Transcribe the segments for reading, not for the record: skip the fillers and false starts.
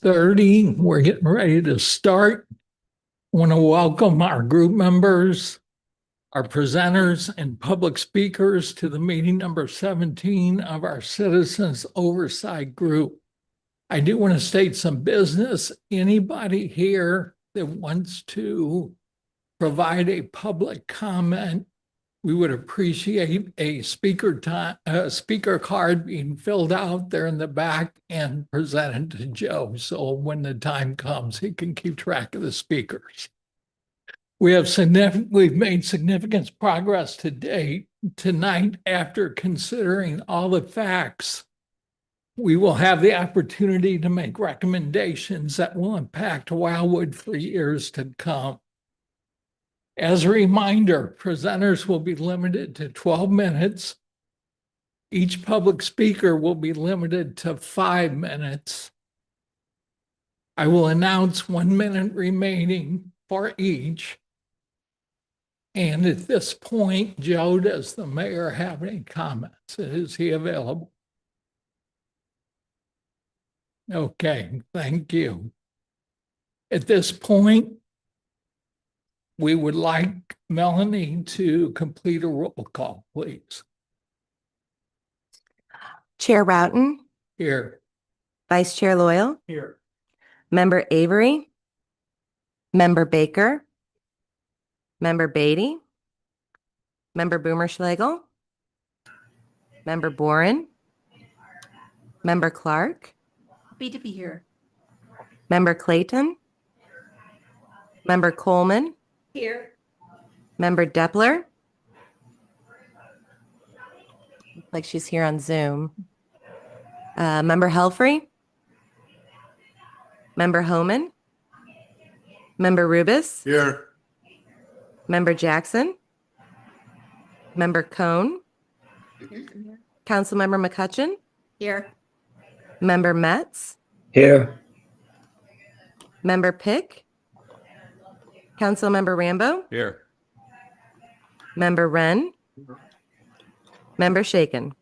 .30, we're getting ready to start. I want to welcome our group members, our presenters, and public speakers to the meeting number 17 of our Citizens Oversight Group. I do want to state some business. Anybody here that wants to provide a public comment, we would appreciate a speaker card being filled out there in the back and presented to Joe. So when the time comes, he can keep track of the speakers. We've made significant progress to date. Tonight, after considering all the facts, we will have the opportunity to make recommendations that will impact Wildwood for years to come. As a reminder, presenters will be limited to 12 minutes. Each public speaker will be limited to 5 minutes. I will announce 1 minute remaining for each. And at this point, Joe, does the mayor have any comments? Is he available? Okay, thank you. At this point, we would like Melanie to complete a roll call, please. Chair Roughton. Here. Vice Chair Loyal. Here. Member Avery. Member Baker. Member Beatty. Member Boomerschlegel. Member Boren. Member Clark. Happy to be here. Member Clayton. Member Coleman. Here. Member Deppler. Looks like she's here on Zoom. Member Helfrey. Member Homan. Member Rubis. Here. Member Jackson. Member Cohn. Councilmember McCutcheon. Here. Member Metz. Here. Member Pick. Councilmember Rambo. Here. Member Wren. Member Shaken.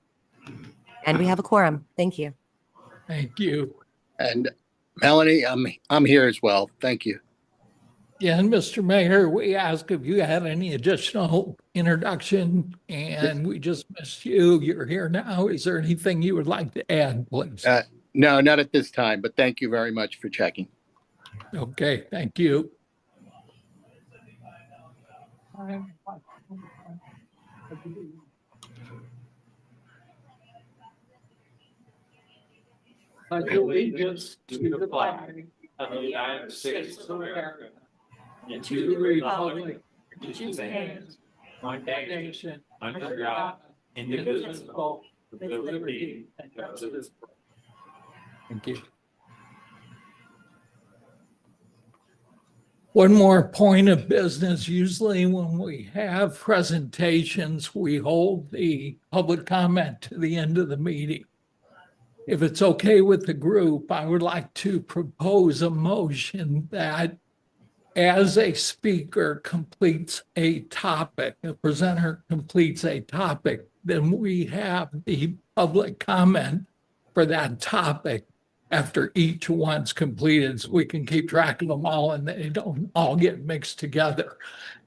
And we have a quorum. Thank you. Thank you. And Melanie, I'm here as well. Thank you. Yeah, and Mr. Mayor, we asked if you had any additional introduction, and we just missed you. You're here now. Is there anything you would like to add, please? No, not at this time, but thank you very much for checking. Okay, thank you. Pledge allegiance to the flag of the United States of America and to the republic which stands one nation under God, indivisible, with liberty and justice. Thank you. One more point of business. Usually when we have presentations, we hold the public comment to the end of the meeting. If it's okay with the group, I would like to propose a motion that as a speaker completes a topic, a presenter completes a topic, then we have the public comment for that topic after each one's completed, so we can keep track of them all and they don't all get mixed together.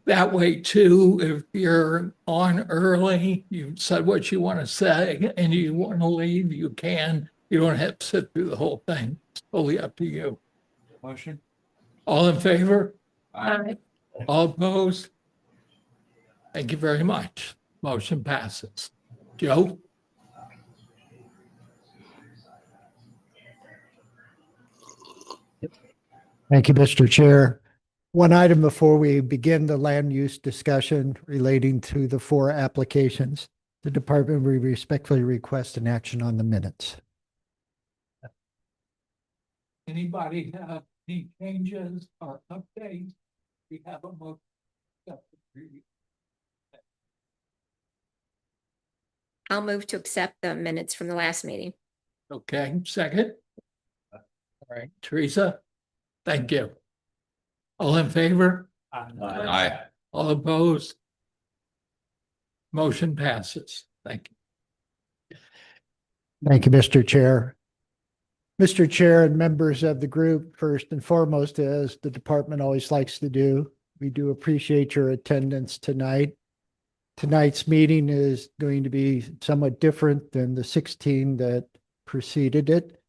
That way too, if you're on early, you said what you want to say and you want to leave, you can. You don't have to sit through the whole thing. It's totally up to you. Motion? All in favor? Aye. All opposed? Thank you very much. Motion passes. Joe? Thank you, Mr. Chair. One item before we begin the land use discussion relating to the 4 applications. The department will respectfully request an action on the minutes. Anybody have any changes or updates? We have a motion. I'll move to accept the minutes from the last meeting. Okay, second. All right, Teresa, thank you. All in favor? Aye. All opposed? Motion passes. Thank you. Thank you, Mr. Chair. Mr. Chair and members of the group, first and foremost, as the department always likes to do, we do appreciate your attendance tonight. Tonight's meeting is going to be somewhat different than the 16 that preceded it.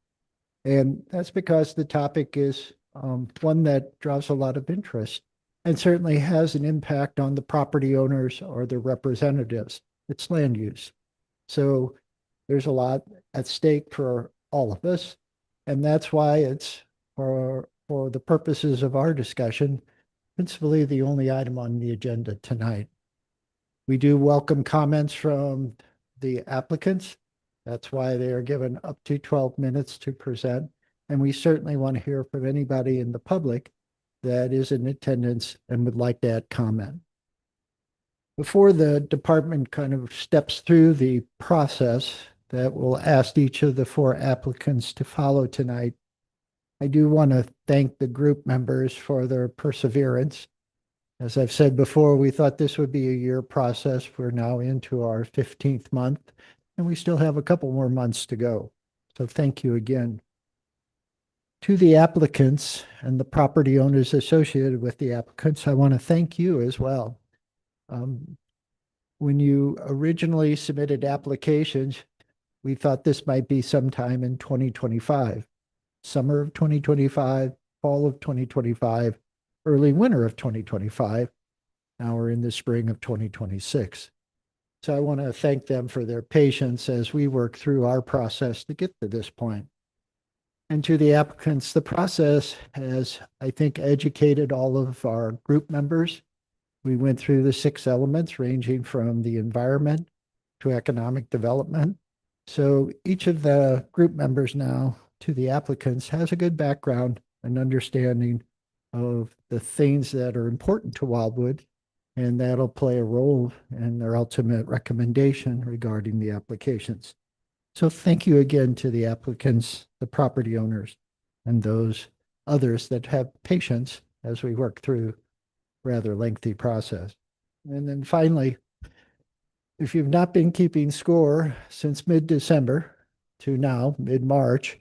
And that's because the topic is one that draws a lot of interest and certainly has an impact on the property owners or their representatives. It's land use. So there's a lot at stake for all of us. And that's why it's for the purposes of our discussion, principally the only item on the agenda tonight. We do welcome comments from the applicants. That's why they are given up to 12 minutes to present. And we certainly want to hear from anybody in the public that is in attendance and would like to add comment. Before the department kind of steps through the process that we'll ask each of the 4 applicants to follow tonight, I do want to thank the group members for their perseverance. As I've said before, we thought this would be a year process. We're now into our 15th month, and we still have a couple more months to go. So thank you again. To the applicants and the property owners associated with the applicants, I want to thank you as well. When you originally submitted applications, we thought this might be sometime in 2025, summer of 2025, fall of 2025, early winter of 2025. Now we're in the spring of 2026. So I want to thank them for their patience as we work through our process to get to this point. And to the applicants, the process has, I think, educated all of our group members. We went through the 6 elements ranging from the environment to economic development. So each of the group members now to the applicants has a good background and understanding of the things that are important to Wildwood, and that'll play a role in their ultimate recommendation regarding the applications. So thank you again to the applicants, the property owners, and those others that have patience as we work through rather lengthy process. And then finally, if you've not been keeping score since mid-December to now, mid-March,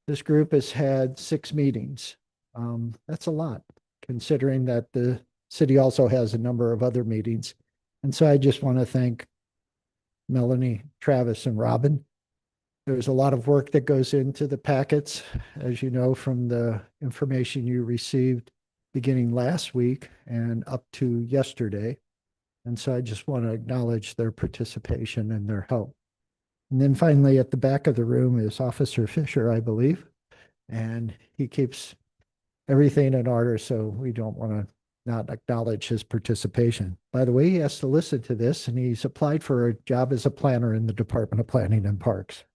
this group has had 6 meetings. That's a lot, considering that the city also has a number of other meetings. And so I just want to thank Melanie, Travis, and Robin. There's a lot of work that goes into the packets, as you know, from the information you received beginning last week and up to yesterday. And so I just want to acknowledge their participation and their help. And then finally, at the back of the room is Officer Fisher, I believe, and he keeps everything in order, so we don't want to not acknowledge his participation. By the way, he has to listen to this, and he's applied for a job as a planner in the Department of Planning and Parks.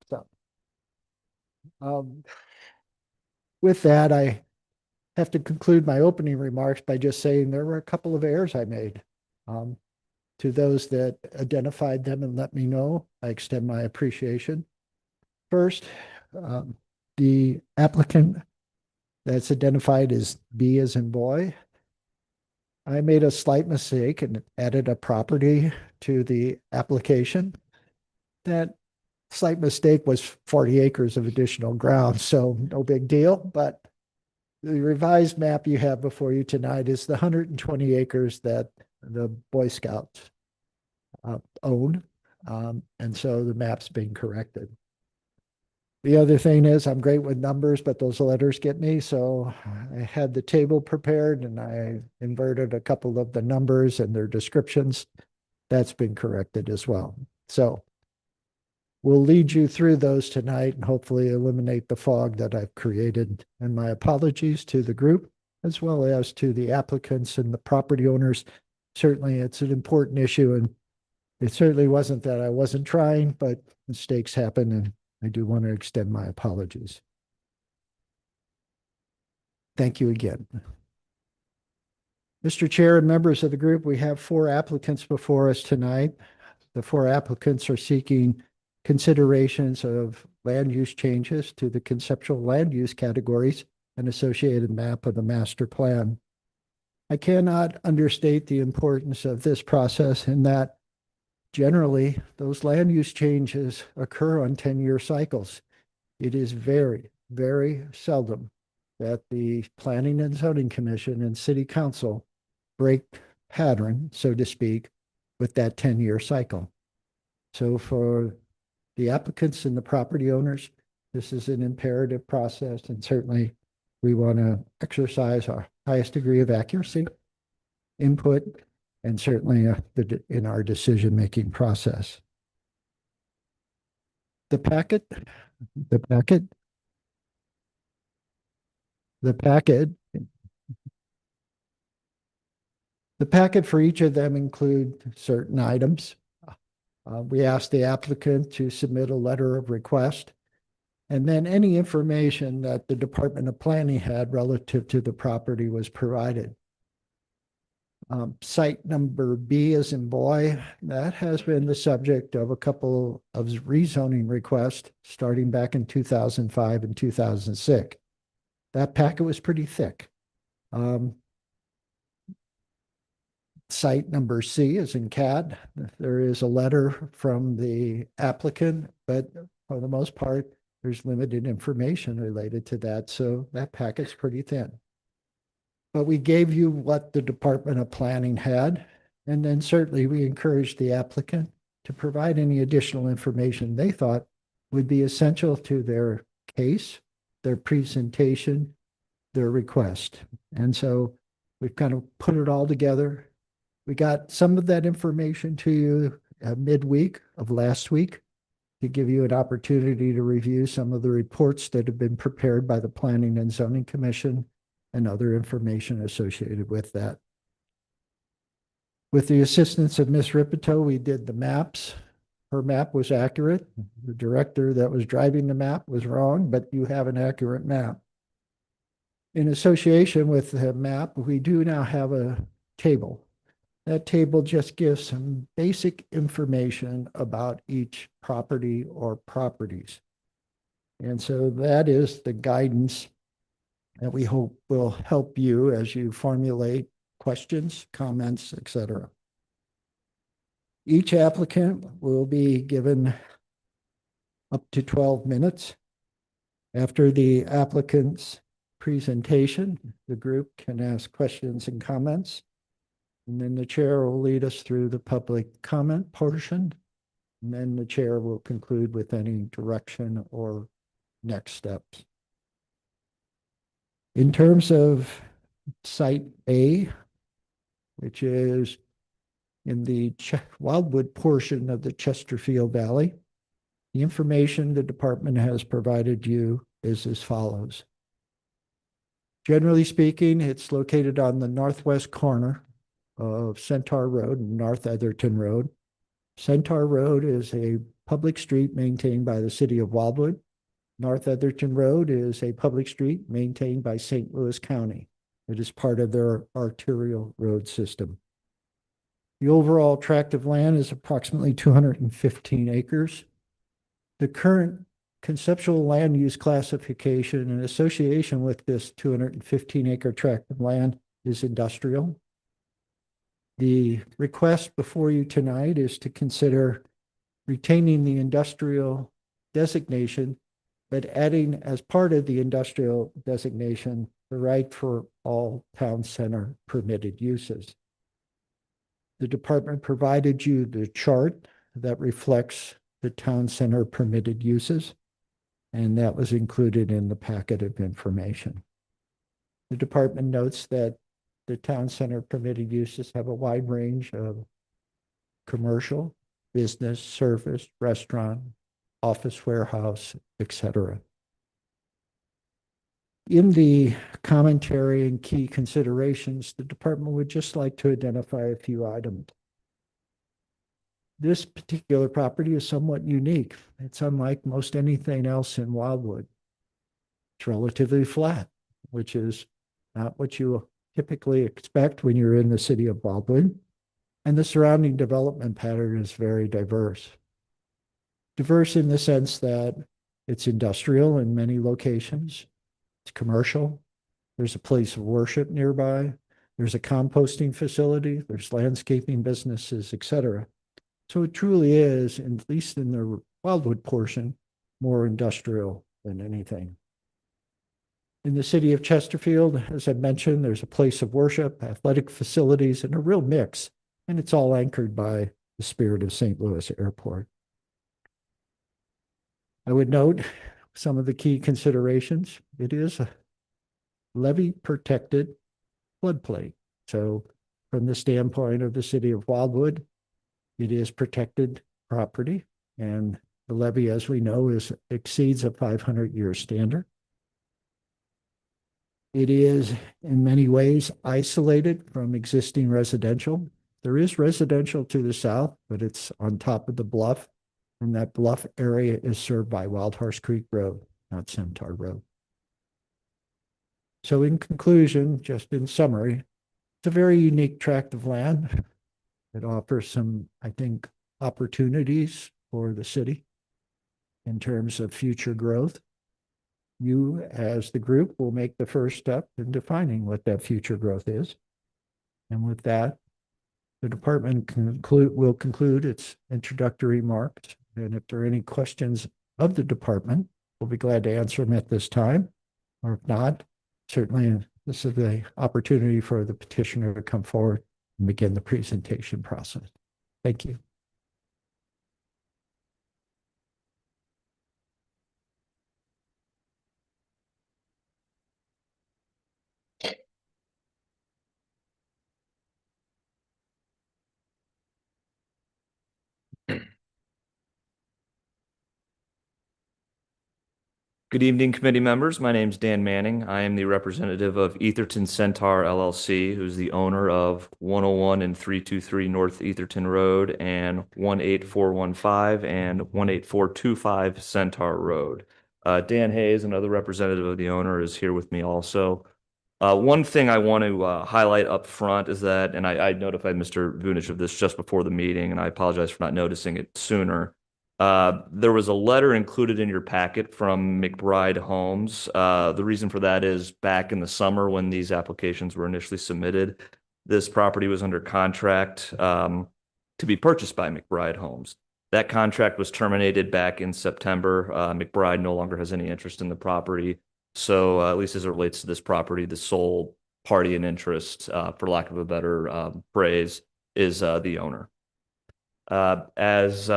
So, with that, I have to conclude my opening remarks by just saying there were a couple of errors I made. To those that identified them and let me know, I extend my appreciation. First, the applicant that's identified as B as in boy, I made a slight mistake and added a property to the application that slight mistake was 40 acres of additional ground, so no big deal. But the revised map you have before you tonight is the 120 acres that the Boy Scouts own. And so the map's being corrected. The other thing is I'm great with numbers, but those letters get me. So I had the table prepared and I inverted a couple of the numbers and their descriptions. That's been corrected as well. So we'll lead you through those tonight and hopefully eliminate the fog that I've created. And my apologies to the group, as well as to the applicants and the property owners. Certainly, it's an important issue, and it certainly wasn't that I wasn't trying, but mistakes happen, and I do want to extend my apologies. Thank you again. Mr. Chair and members of the group, we have 4 applicants before us tonight. The 4 applicants are seeking considerations of land use changes to the conceptual land use categories and associated map of the master plan. I cannot understate the importance of this process in that generally those land use changes occur on 10-year cycles. It is very, very seldom that the Planning and Zoning Commission and City Council break pattern, so to speak, with that 10-year cycle. So for the applicants and the property owners, this is an imperative process, and certainly we want to exercise our highest degree of accuracy, input, and certainly in our decision-making process. The packet for each of them include certain items. We asked the applicant to submit a letter of request, and then any information that the Department of Planning had relative to the property was provided. Site number B as in boy, that has been the subject of a couple of rezoning requests starting back in 2005 and 2006. That packet was pretty thick. Site number C is in CAD. There is a letter from the applicant, but for the most part, there's limited information related to that. So that packet's pretty thin. But we gave you what the Department of Planning had, and then certainly we encouraged the applicant to provide any additional information they thought would be essential to their case, their presentation, their request. And so we've kind of put it all together. We got some of that information to you midweek of last week to give you an opportunity to review some of the reports that have been prepared by the Planning and Zoning Commission and other information associated with that. With the assistance of Ms. Ripito, we did the maps. Her map was accurate. The director that was driving the map was wrong, but you have an accurate map. In association with the map, we do now have a table. That table just gives some basic information about each property or properties. And so that is the guidance that we hope will help you as you formulate questions, comments, etc. Each applicant will be given up to 12 minutes. After the applicant's presentation, the group can ask questions and comments. And then the chair will lead us through the public comment portion. And then the chair will conclude with any direction or next steps. In terms of Site A, which is in the Wildwood portion of the Chesterfield Valley, the information the department has provided you is as follows. Generally speaking, it's located on the northwest corner of Centaur Road and North Etherton Road. Centaur Road is a public street maintained by the city of Wildwood. North Etherton Road is a public street maintained by St. Louis County. It is part of their arterial road system. The overall tract of land is approximately 215 acres. The current conceptual land use classification in association with this 215-acre tract of land is industrial. The request before you tonight is to consider retaining the industrial designation, but adding as part of the industrial designation, the right for all town center permitted uses. The department provided you the chart that reflects the town center permitted uses, and that was included in the packet of information. The department notes that the town center permitted uses have a wide range of commercial, business, service, restaurant, office warehouse, etc. In the commentary and key considerations, the department would just like to identify a few items. This particular property is somewhat unique. It's unlike most anything else in Wildwood. It's relatively flat, which is not what you typically expect when you're in the city of Wildwood. And the surrounding development pattern is very diverse. Diverse in the sense that it's industrial in many locations. It's commercial. There's a place of worship nearby. There's a composting facility. There's landscaping businesses, etc. So it truly is, at least in the Wildwood portion, more industrial than anything. In the city of Chesterfield, as I mentioned, there's a place of worship, athletic facilities, and a real mix. And it's all anchored by the spirit of St. Louis Airport. I would note some of the key considerations. It is a levee protected floodplain. So from the standpoint of the city of Wildwood, it is protected property, and the levee, as we know, exceeds a 500-year standard. It is in many ways isolated from existing residential. There is residential to the south, but it's on top of the bluff, and that bluff area is served by Wild Horse Creek Road, not Centaur Road. So in conclusion, just in summary, it's a very unique tract of land. It offers some, I think, opportunities for the city in terms of future growth. You, as the group, will make the first step in defining what that future growth is. And with that, the department will conclude its introductory remarks. And if there are any questions of the department, we'll be glad to answer them at this time. Or if not, certainly this is the opportunity for the petitioner to come forward and begin the presentation process. Thank you. Good evening, committee members. My name is Dan Manning. I am the representative of Etherton Centaur LLC, who's the owner of 101 and 323 North Etherton Road and 18415 and 18425 Centaur Road. Dan Hayes, another representative of the owner, is here with me also. One thing I want to highlight up front is that, and I notified Mr. Vunich of this just before the meeting, and I apologize for not noticing it sooner. There was a letter included in your packet from McBride Homes. The reason for that is back in the summer when these applications were initially submitted, this property was under contract to be purchased by McBride Homes. That contract was terminated back in September. McBride no longer has any interest in the property. So at least as it relates to this property, the sole party in interest, for lack of a better phrase, is the owner. As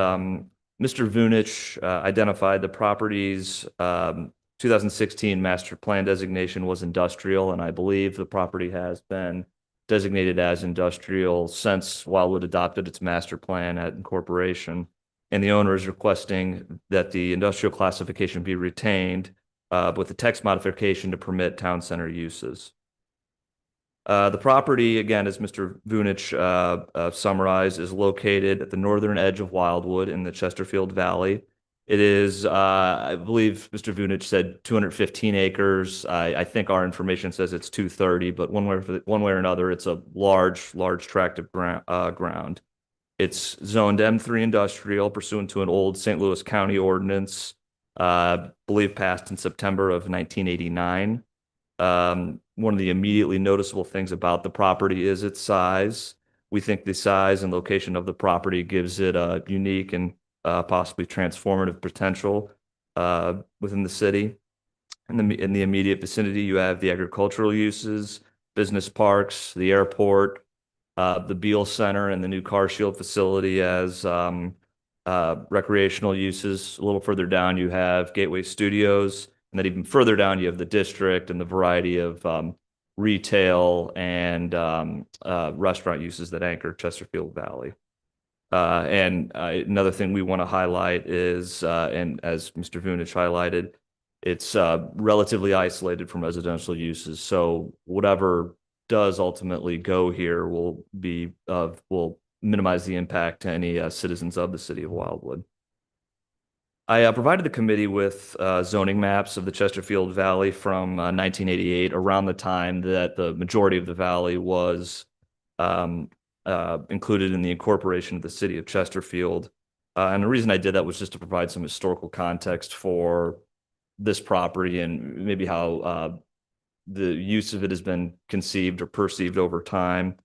Mr. Vunich identified, the property's 2016 master plan designation was industrial, and I believe the property has been designated as industrial since Wildwood adopted its master plan at incorporation. And the owner is requesting that the industrial classification be retained with a text modification to permit town center uses. The property, again, as Mr. Vunich summarized, is located at the northern edge of Wildwood in the Chesterfield Valley. It is, I believe Mr. Vunich said 215 acres. I think our information says it's 230, but one way or another, it's a large tract of ground. It's zoned M3 industrial pursuant to an old St. Louis County ordinance, believe passed in September of 1989. One of the immediately noticeable things about the property is its size. We think the size and location of the property gives it a unique and possibly transformative potential within the city. In the immediate vicinity, you have the agricultural uses, business parks, the airport, the Beal Center, and the new Car Shield facility as recreational uses. A little further down, you have Gateway Studios, and then even further down, you have the district and the variety of retail and restaurant uses that anchor Chesterfield Valley. Another thing we want to highlight is, and as Mr. Vunich highlighted, it's relatively isolated from residential uses. So whatever does ultimately go here will minimize the impact to any citizens of the city of Wildwood. I provided the committee with zoning maps of the Chesterfield Valley from 1988, around the time that the majority of the valley was included in the incorporation of the city of Chesterfield. And the reason I did that was just to provide some historical context for this property and maybe how the use of it has been conceived or perceived over time.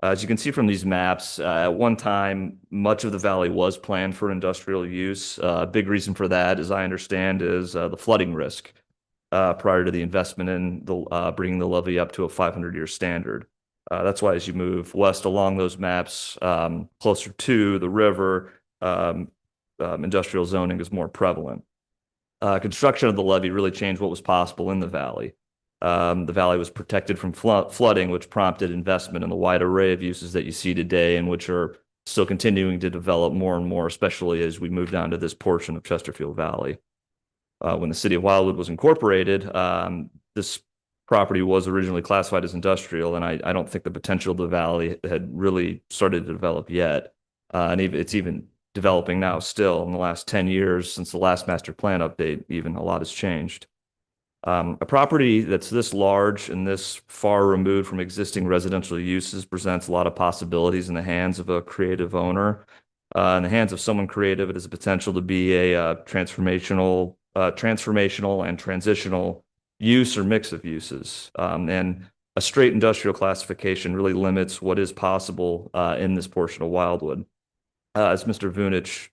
As you can see from these maps, at one time, much of the valley was planned for industrial use. A big reason for that, as I understand, is the flooding risk prior to the investment in bringing the levee up to a 500-year standard. That's why as you move west along those maps, closer to the river, industrial zoning is more prevalent. Construction of the levee really changed what was possible in the valley. The valley was protected from flooding, which prompted investment in the wide array of uses that you see today and which are still continuing to develop more and more, especially as we move down to this portion of Chesterfield Valley. When the city of Wildwood was incorporated, this property was originally classified as industrial, and I don't think the potential of the valley had really started to develop yet. And it's even developing now still. In the last 10 years since the last master plan update, even a lot has changed. A property that's this large and this far removed from existing residential uses presents a lot of possibilities in the hands of a creative owner. In the hands of someone creative, it has the potential to be a transformational and transitional use or mix of uses. And a straight industrial classification really limits what is possible in this portion of Wildwood. As Mr. Vunich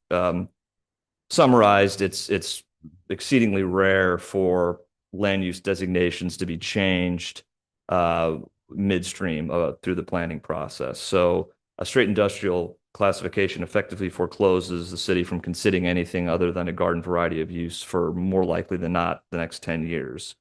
summarized, it's exceedingly rare for land use designations to be changed midstream through the planning process. So a straight industrial classification effectively forecloses the city from considering anything other than a garden variety of use for more likely than not the next 10 years.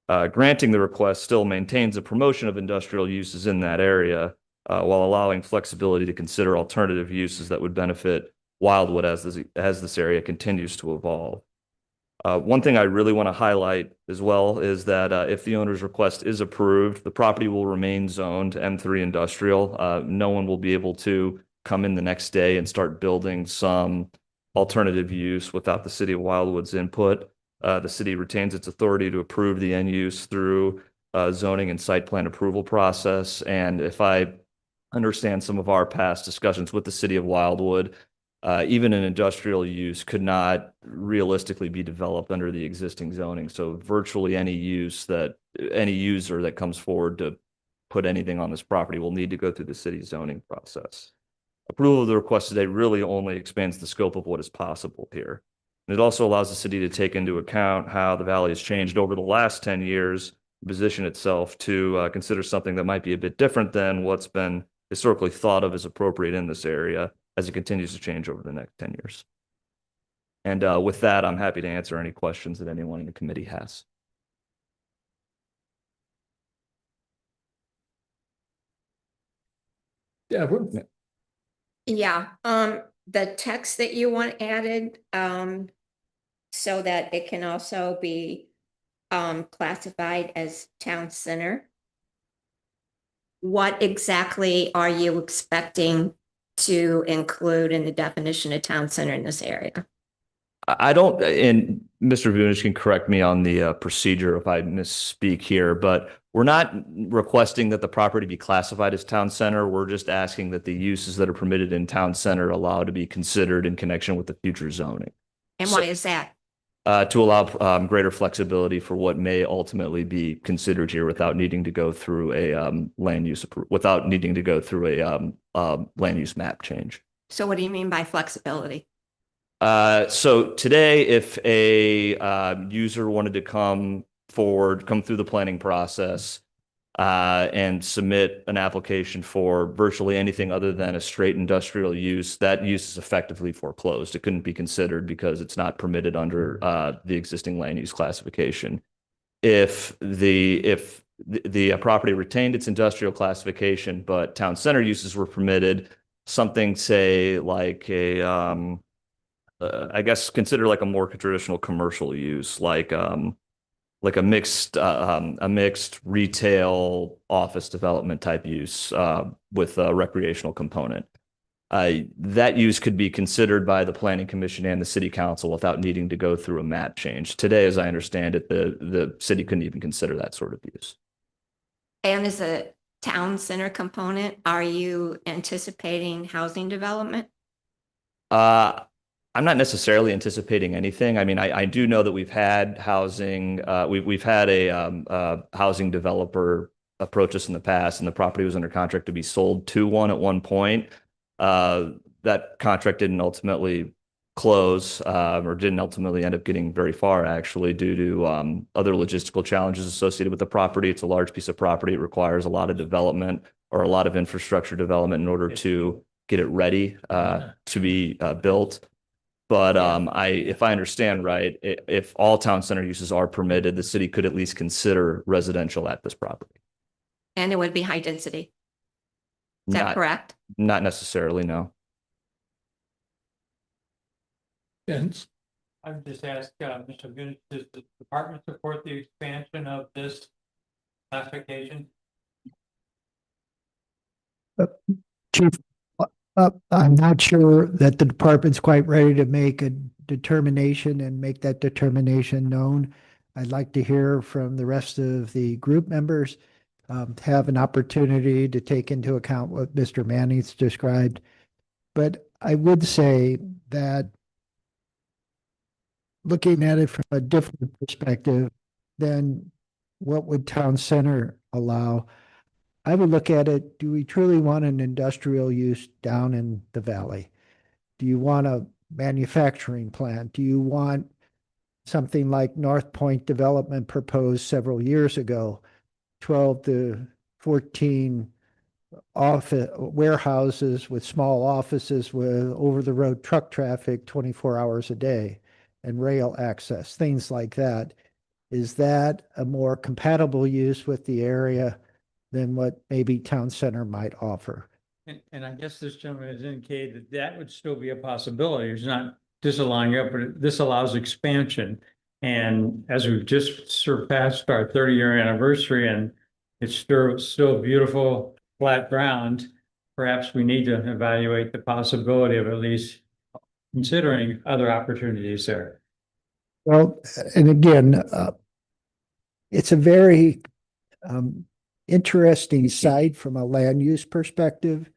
Granting the request still maintains a promotion of industrial uses in that area while allowing flexibility to consider alternative uses that would benefit Wildwood as this area continues to evolve. One thing I really want to highlight as well is that if the owner's request is approved, the property will remain zoned M3 industrial. No one will be able to come in the next day and start building some alternative use without the city of Wildwood's input. The city retains its authority to approve the end use through zoning and site plan approval process. And if I understand some of our past discussions with the city of Wildwood, even an industrial use could not realistically be developed under the existing zoning. So virtually any user that comes forward to put anything on this property will need to go through the city's zoning process. Approval of the request today really only expands the scope of what is possible here. And it also allows the city to take into account how the valley has changed over the last 10 years, position itself to consider something that might be a bit different than what's been historically thought of as appropriate in this area as it continues to change over the next 10 years. And with that, I'm happy to answer any questions that anyone in the committee has. Deborah? Yeah, the text that you want added, so that it can also be classified as town center. What exactly are you expecting to include in the definition of town center in this area? I don't, and Mr. Vunich can correct me on the procedure if I misspeak here, but we're not requesting that the property be classified as town center. We're just asking that the uses that are permitted in town center allow to be considered in connection with the future zoning. And why is that? To allow greater flexibility for what may ultimately be considered here without needing to go through a land use map change. So what do you mean by flexibility? So today, if a user wanted to come through the planning process and submit an application for virtually anything other than a straight industrial use, that use is effectively foreclosed. It couldn't be considered because it's not permitted under the existing land use classification. If the property retained its industrial classification, but town center uses were permitted, something say like I guess consider like a more traditional commercial use, like a mixed retail office development type use with a recreational component. That use could be considered by the planning commission and the city council without needing to go through a map change. Today, as I understand it, the city couldn't even consider that sort of use. And as a town center component, are you anticipating housing development? I'm not necessarily anticipating anything. I mean, I do know that we've had housing, we've had a housing developer approach us in the past, and the property was under contract to be sold to one at one point. That contract didn't ultimately close, or didn't ultimately end up getting very far, actually, due to other logistical challenges associated with the property. It's a large piece of property. It requires a lot of development or a lot of infrastructure development in order to get it ready to be built. But if I understand right, if all town center uses are permitted, the city could at least consider residential at this property. And it would be high density. Is that correct? Not necessarily, no. Vince? I would just ask Mr. Gunich, does the department support the expansion of this classification? Chief, I'm not sure that the department's quite ready to make a determination and make that determination known. I'd like to hear from the rest of the group members, have an opportunity to take into account what Mr. Manning's described. But I would say that looking at it from a different perspective than what would town center allow, I would look at it, do we truly want an industrial use down in the valley? Do you want a manufacturing plant? Do you want something like North Point Development proposed several years ago, 12 to 14 office warehouses with small offices with over-the-road truck traffic 24 hours a day and rail access, things like that. Is that a more compatible use with the area than what maybe town center might offer? And I guess this gentleman has indicated that that would still be a possibility. It's not disallowing it, but this allows expansion. And as we've just surpassed our 30-year anniversary and it's still beautiful flat ground, perhaps we need to evaluate the possibility of at least considering other opportunities there. Well, and again, it's a very interesting site from a land use perspective.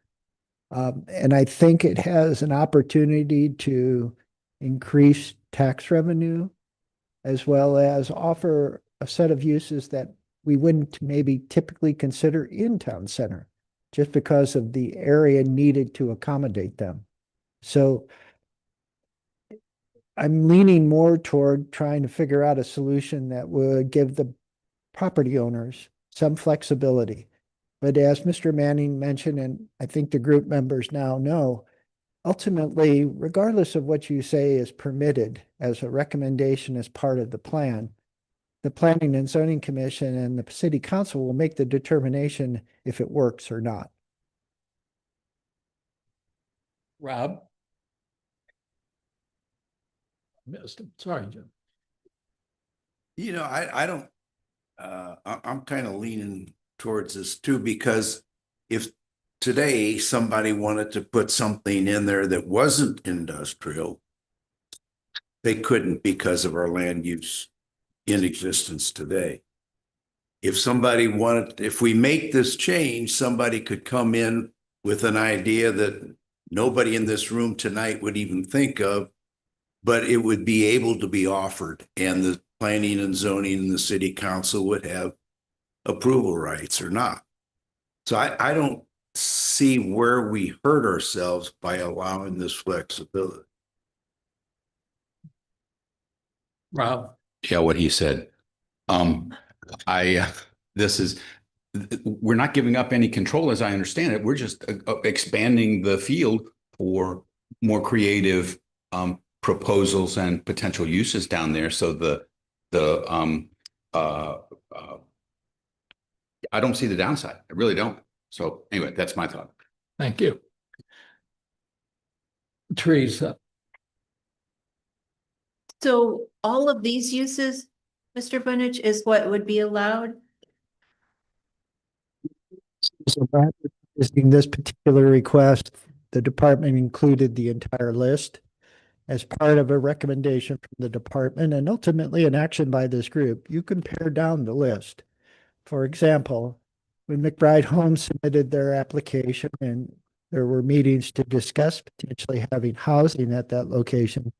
And I think it has an opportunity to increase tax revenue as well as offer a set of uses that we wouldn't maybe typically consider in town center just because of the area needed to accommodate them. So I'm leaning more toward trying to figure out a solution that would give the property owners some flexibility. But as Mr. Manning mentioned, and I think the group members now know, ultimately, regardless of what you say is permitted as a recommendation as part of the plan, the Planning and Zoning Commission and the City Council will make the determination if it works or not. Rob? Missed him. Sorry, Jim. You know, I don't, I'm kind of leaning towards this too, because if today somebody wanted to put something in there that wasn't industrial, they couldn't because of our land use in existence today. If somebody wanted, if we make this change, somebody could come in with an idea that nobody in this room tonight would even think of, but it would be able to be offered, and the planning and zoning and the city council would have approval rights or not. So I don't see where we hurt ourselves by allowing this flexibility. Rob, Yeah, what he said. Um, this is, we're not giving up any control as I understand it. We're just expanding the field for more creative proposals and potential uses down there. So the uh, uh, I don't see the downside. I really don't. So anyway, that's my thought. thank you. Teresa, So all of these uses, Mr. Bunich, is what would be allowed? So rather than listing this particular request, the department included the entire list as part of a recommendation from the department and ultimately an action by this group. You can pare down the list. For example, when McBride Homes submitted their application and there were meetings to discuss potentially having housing at that location,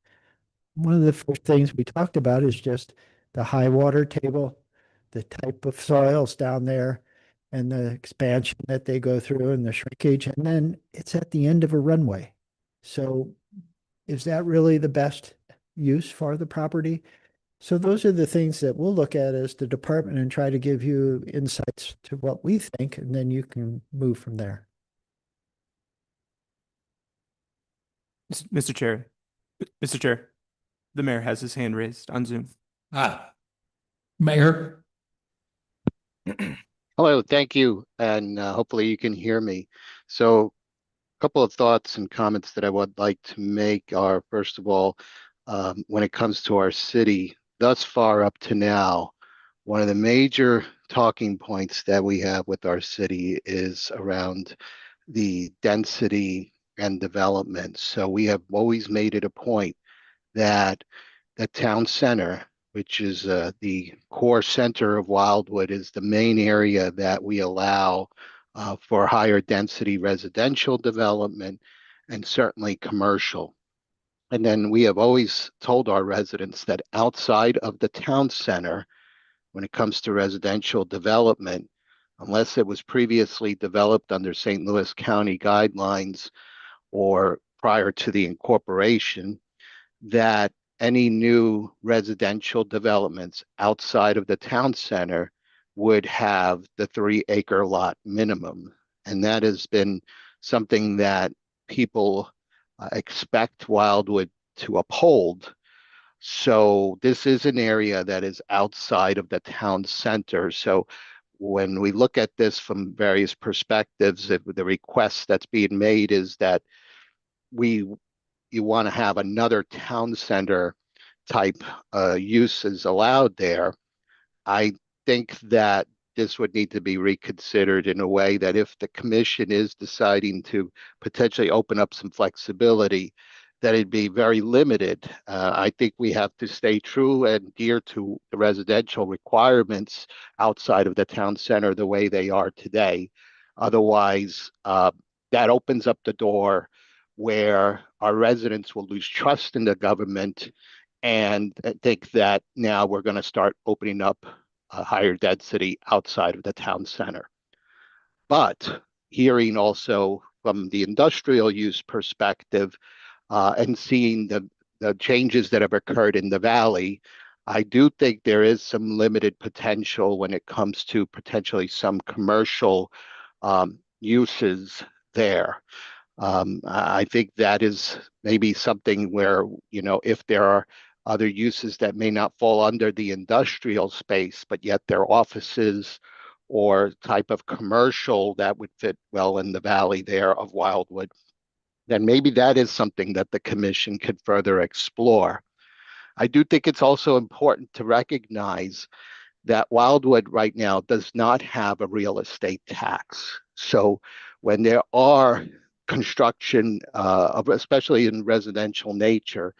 one of the first things we talked about is just the high water table, the type of soils down there, and the expansion that they go through and the shrinkage, and then it's at the end of a runway. So is that really the best use for the property? So those are the things that we'll look at as the department and try to give you insights to what we think, and then you can move from there. Mr. Chair, Mr. Chair, the mayor has his hand raised on Zoom. Mayor, Hello, thank you, and hopefully you can hear me. So a couple of thoughts and comments that I would like to make are, first of all, when it comes to our city, thus far up to now, one of the major talking points that we have with our city is around the density and development. So we have always made it a point that the town center, which is the core center of Wildwood, is the main area that we allow for higher density residential development and certainly commercial. And then we have always told our residents that outside of the town center, when it comes to residential development, unless it was previously developed under St. Louis County guidelines or prior to the incorporation, that any new residential developments outside of the town center would have the 3-acre lot minimum. And that has been something that people expect Wildwood to uphold. So this is an area that is outside of the town center. So when we look at this from various perspectives, the request that's being made is that you want to have another town center type uses allowed there. I think that this would need to be reconsidered in a way that if the commission is deciding to potentially open up some flexibility, that it'd be very limited. I think we have to stay true and gear to the residential requirements outside of the town center the way they are today. Otherwise, that opens up the door where our residents will lose trust in the government and think that now we're going to start opening up a higher density outside of the town center. But hearing also from the industrial use perspective and seeing the changes that have occurred in the valley, I do think there is some limited potential when it comes to potentially some commercial uses there. I think that is maybe something where, if there are other uses that may not fall under the industrial space, but yet they're offices or type of commercial that would fit well in the valley there of Wildwood, then maybe that is something that the commission could further explore. I do think it's also important to recognize that Wildwood right now does not have a real estate tax. So when there are construction, especially in residential nature,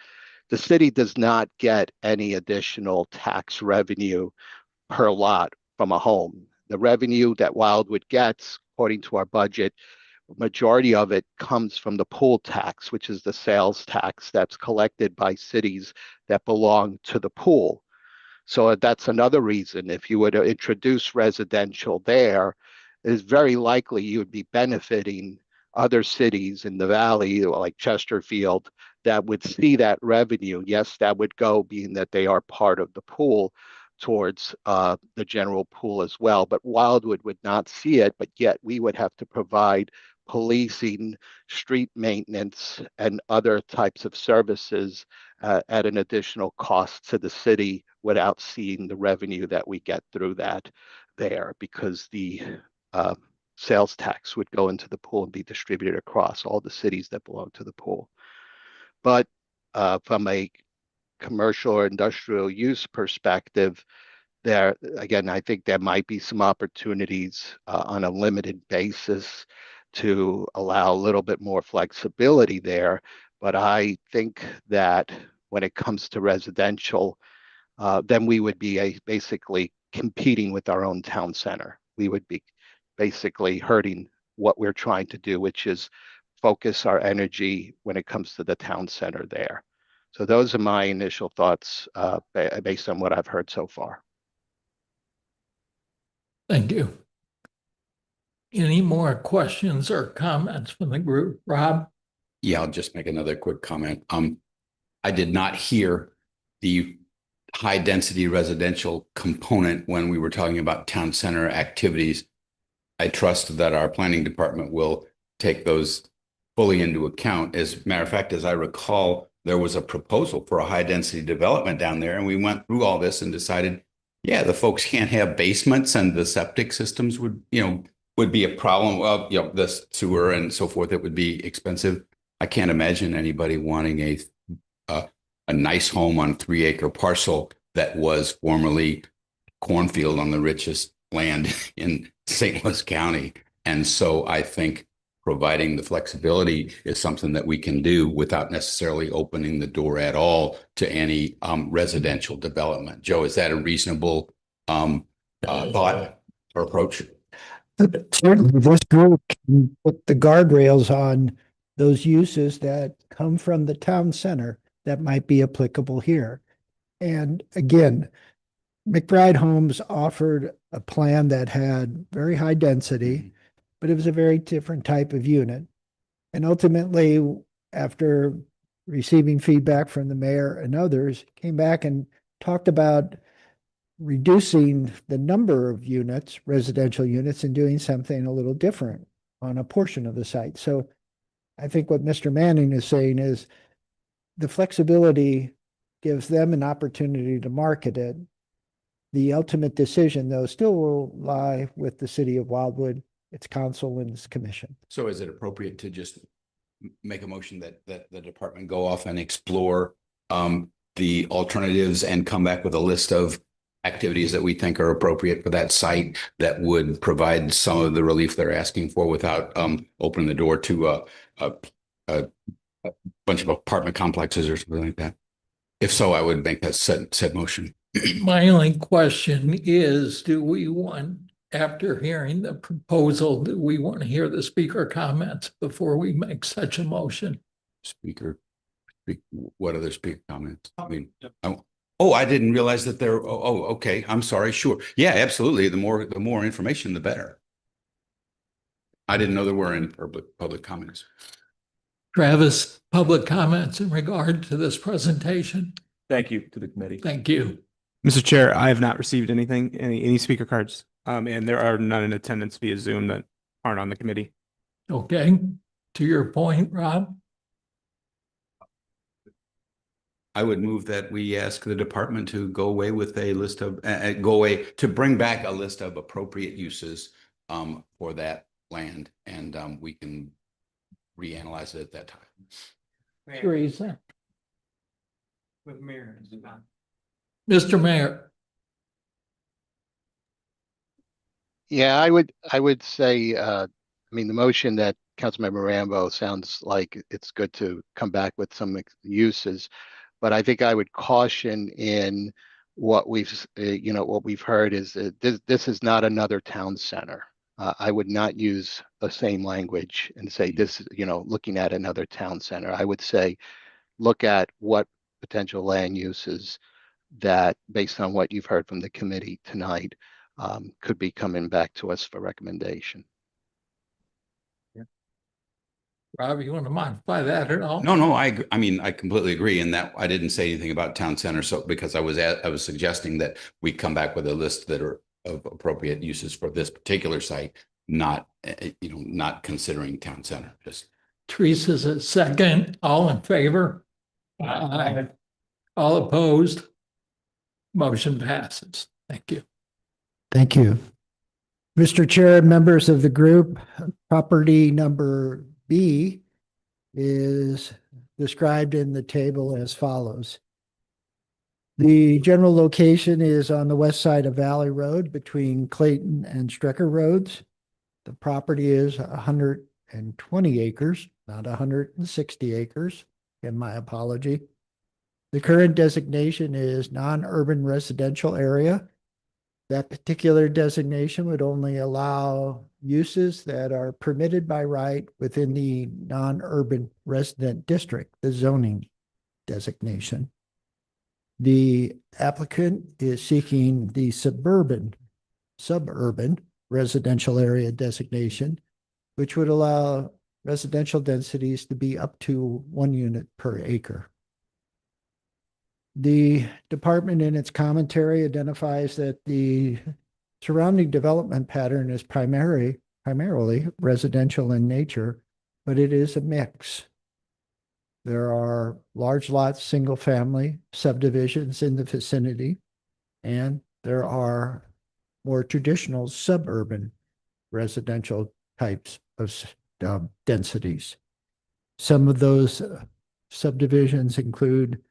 the city does not get any additional tax revenue per lot from a home. The revenue that Wildwood gets, according to our budget, majority of it comes from the pool tax, which is the sales tax that's collected by cities that belong to the pool. So that's another reason if you were to introduce residential there, it is very likely you would be benefiting other cities in the valley like Chesterfield that would see that revenue. Yes, that would go, being that they are part of the pool, towards the general pool as well. But Wildwood would not see it, but yet we would have to provide policing, street maintenance, and other types of services at an additional cost to the city without seeing the revenue that we get through that there, because the sales tax would go into the pool and be distributed across all the cities that belong to the pool. But from a commercial or industrial use perspective, there again, I think there might be some opportunities on a limited basis to allow a little bit more flexibility there. But I think that when it comes to residential, then we would be basically competing with our own town center. We would be basically hurting what we're trying to do, which is focus our energy when it comes to the town center there. So those are my initial thoughts based on what I've heard so far. Thank you. Any more questions or comments from the group? Rob? Yeah, I'll just make another quick comment. I did not hear the high density residential component when we were talking about town center activities. I trust that our planning department will take those fully into account. As a matter of fact, as I recall, there was a proposal for a high density development down there, and we went through all this and decided, yeah, the folks can't have basements, and the septic systems would be a problem. Well, the sewer and so forth, it would be expensive. I can't imagine anybody wanting a nice home on a 3-acre parcel that was formerly cornfield on the richest land in St. Louis County. And so I think providing the flexibility is something that we can do without necessarily opening the door at all to any residential development. Joe, is that a reasonable thought or approach? Certainly, this group can put the guardrails on those uses that come from the town center that might be applicable here. And again, McBride Homes offered a plan that had very high density, but it was a very different type of unit. And ultimately, after receiving feedback from the mayor and others, came back and talked about reducing the number of units, residential units, and doing something a little different on a portion of the site. So I think what Mr. Manning is saying is the flexibility gives them an opportunity to market it. The ultimate decision, though, still will lie with the city of Wildwood, its council, and its commission. So is it appropriate to just make a motion that the department go off and explore the alternatives and come back with a list of activities that we think are appropriate for that site that would provide some of the relief they're asking for without opening the door to a bunch of apartment complexes or something like that? If so, I would make that said motion. My only question is, do we want, after hearing the proposal, do we want to hear the speaker comments before we make such a motion? What other speaker comments? I mean, I didn't realize that there. Oh, okay. I'm sorry. Sure. Yeah, absolutely. The more information, the better. I didn't know there were any public comments. Travis, public comments in regard to this presentation? Thank you to the committee. Thank you. Mr. Chair, I have not received anything, any speaker cards. And there are none in attendance via Zoom that aren't on the committee. Okay. To your point, Rob? I would move that we ask the department to go away with a list of, to bring back a list of appropriate uses for that land, and we can reanalyze it at that time. Teresa? With Mayor. Mr. Mayor? Yeah, I would say, I mean, the motion that Councilmember Rambo sounds like it's good to come back with some uses, but I think I would caution in what we've, what we've heard is that this is not another town center. I would not use the same language and say this, looking at another town center. I would say, look at what potential land uses that, based on what you've heard from the committee tonight, could be coming back to us for recommendation. Rob, you want to modify that at all? No, I mean, I completely agree in that I didn't say anything about town center. So because I was suggesting that we come back with a list that are of appropriate uses for this particular site, not, not considering town center, just. Teresa's a second. All in favor? Aye. All opposed? Motion passes. Thank you. Thank you. Mr. Chair, members of the group, property number B is described in the table as follows. The general location is on the west side of Valley Road between Clayton and Strecker Roads. The property is 120 acres, not 160 acres, in my apology. The current designation is non-urban residential area. That particular designation would only allow uses that are permitted by right within the non-urban resident district, the zoning designation. The applicant is seeking the suburban residential area designation, which would allow residential densities to be up to 1 unit per acre. The department in its commentary identifies that the surrounding development pattern is primarily residential in nature, but it is a mix. There are large lots, single family subdivisions in the vicinity, and there are more traditional suburban residential types of densities. Some of those subdivisions include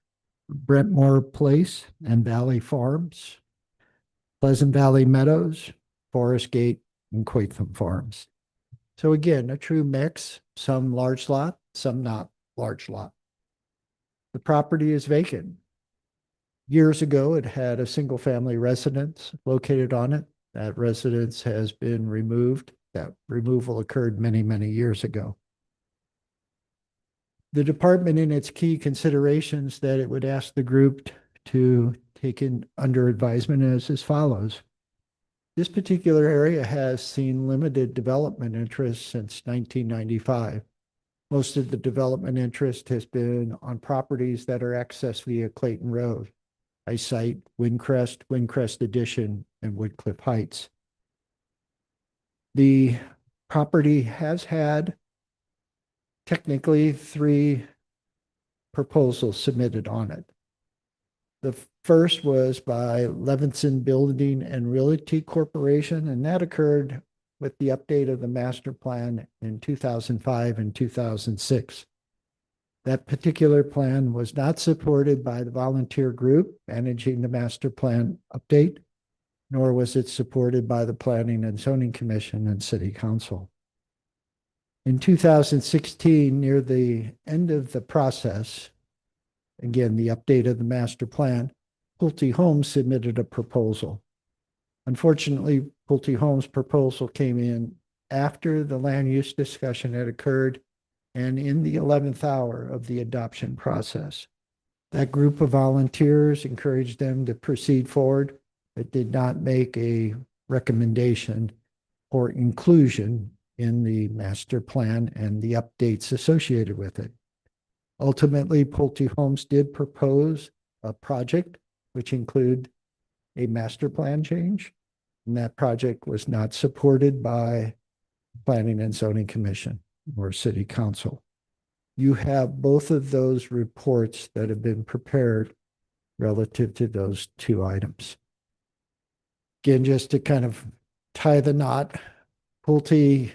Brentmore Place and Valley Farms, Pleasant Valley Meadows, Forest Gate, and Quatham Farms. So again, a true mix, some large lot, some not large lot. The property is vacant. Years ago, it had a single family residence located on it. That residence has been removed. That removal occurred many, many years ago. The department in its key considerations that it would ask the group to take in under advisement is as follows. This particular area has seen limited development interest since 1995. Most of the development interest has been on properties that are accessed via Clayton Road. I cite Windcrest, Windcrest Addition, and Woodcliff Heights. The property has had technically 3 proposals submitted on it. The first was by Levinson Building and Realty Corporation, and that occurred with the update of the master plan in 2005 and 2006. That particular plan was not supported by the volunteer group managing the master plan update, nor was it supported by the Planning and Zoning Commission and City Council. In 2016, near the end of the process, again, the update of the master plan, Pulte Homes submitted a proposal. Unfortunately, Pulte Homes' proposal came in after the land use discussion had occurred and in the 11th hour of the adoption process. That group of volunteers encouraged them to proceed forward, but did not make a recommendation or inclusion in the master plan and the updates associated with it. Ultimately, Pulte Homes did propose a project which include a master plan change, and that project was not supported by Planning and Zoning Commission or City Council. You have both of those reports that have been prepared relative to those 2 items. Again, just to kind of tie the knot, Pulte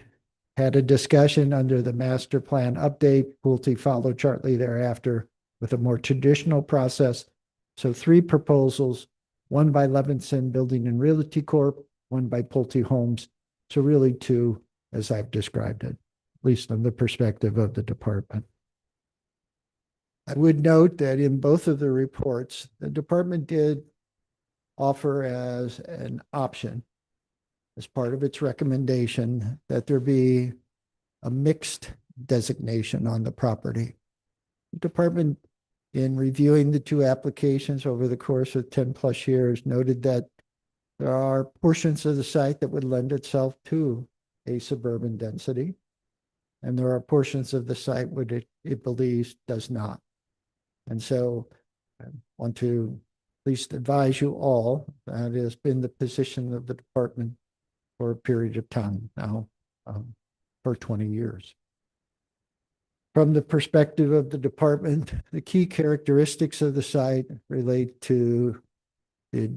had a discussion under the master plan update. Pulte followed shortly thereafter with a more traditional process. So 3 proposals, one by Levinson Building and Realty Corp., one by Pulte Homes. So really 2, as I've described it, at least from the perspective of the department. I would note that in both of the reports, the department did offer as an option, as part of its recommendation, that there be a mixed designation on the property. The department, in reviewing the 2 applications over the course of 10+ years, noted that there are portions of the site that would lend itself to a suburban density. and there are portions of the site where it believes does not. And so I want to at least advise you all that has been the position of the department for a period of time now, for 20 years. From the perspective of the department, the key characteristics of the site relate to the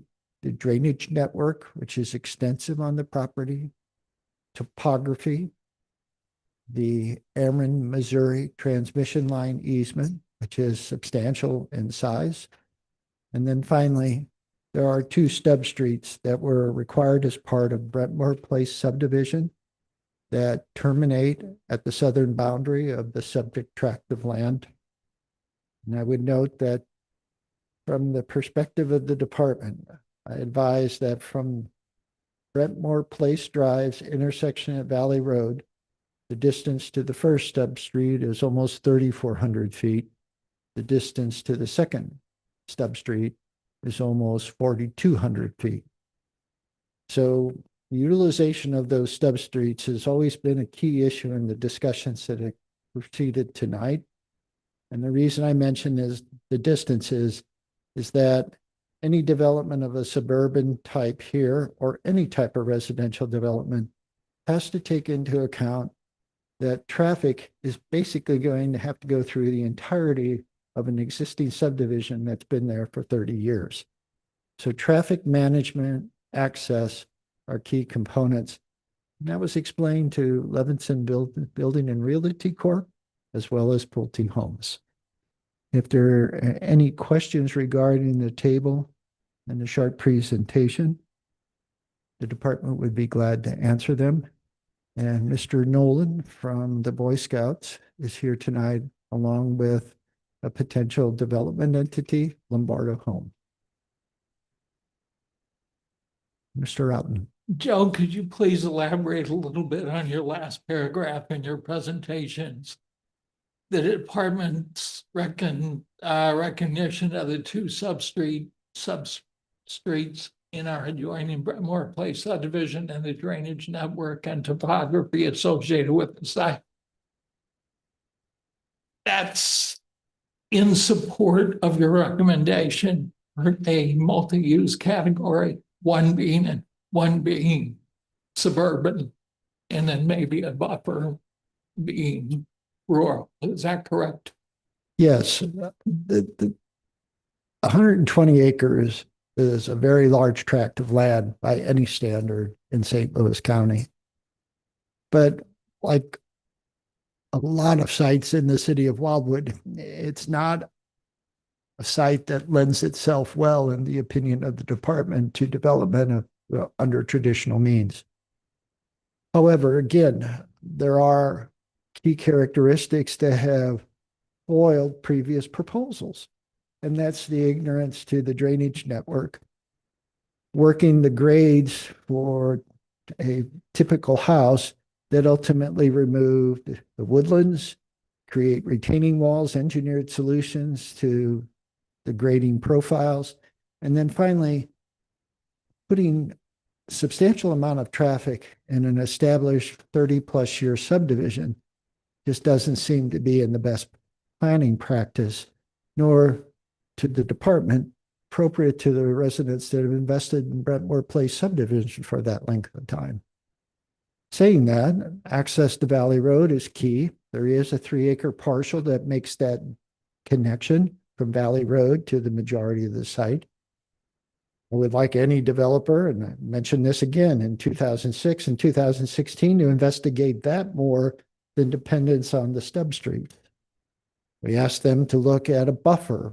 drainage network, which is extensive on the property, topography, the Ameren, Missouri transmission line easement, which is substantial in size. And then finally, there are 2 stub streets that were required as part of Brentmore Place subdivision that terminate at the southern boundary of the subject tract of land. And I would note that from the perspective of the department, I advise that from Brentmore Place Drive's intersection at Valley Road, the distance to the first stub street is almost 3,400 feet. The distance to the second stub street is almost 4,200 feet. So utilization of those stub streets has always been a key issue in the discussions that have proceeded tonight. And the reason I mention is the distances is that any development of a suburban type here or any type of residential development has to take into account that traffic is basically going to have to go through the entirety of an existing subdivision that's been there for 30 years. So traffic management, access are key components. And that was explained to Levinson Building and Realty Corp, as well as Pulte Homes. If there are any questions regarding the table and the short presentation, the department would be glad to answer them. And Mr. Nolan from the Boy Scouts is here tonight, along with a potential development entity, Lombardo Home. Mr. Outen. Joe, could you please elaborate a little bit on your last paragraph in your presentations? The department's recognition of the 2 substreets in our adjoining Brentmore Place subdivision and the drainage network and topography associated with the site. That's in support of your recommendation for a multi-use category, one being suburban, and then maybe a buffer being rural. Is that correct? Yes, the 120 acres is a very large tract of land by any standard in St. Louis County. But like a lot of sites in the city of Wildwood, it's not a site that lends itself well, in the opinion of the department, to development of, under traditional means. However, again, there are key characteristics that have foiled previous proposals, and that's the ignorance to the drainage network. Working the grades for a typical house that ultimately removed the woodlands, create retaining walls, engineered solutions to the grading profiles, and then finally putting substantial amount of traffic in an established 30+ year subdivision just doesn't seem to be in the best planning practice, nor to the department appropriate to the residents that have invested in Brentmore Place subdivision for that length of time. Saying that, access to Valley Road is key. There is a 3-acre parcel that makes that connection from Valley Road to the majority of the site. I would like any developer, and I mentioned this again in 2006 and 2016, to investigate that more than dependence on the stub street. We asked them to look at a buffer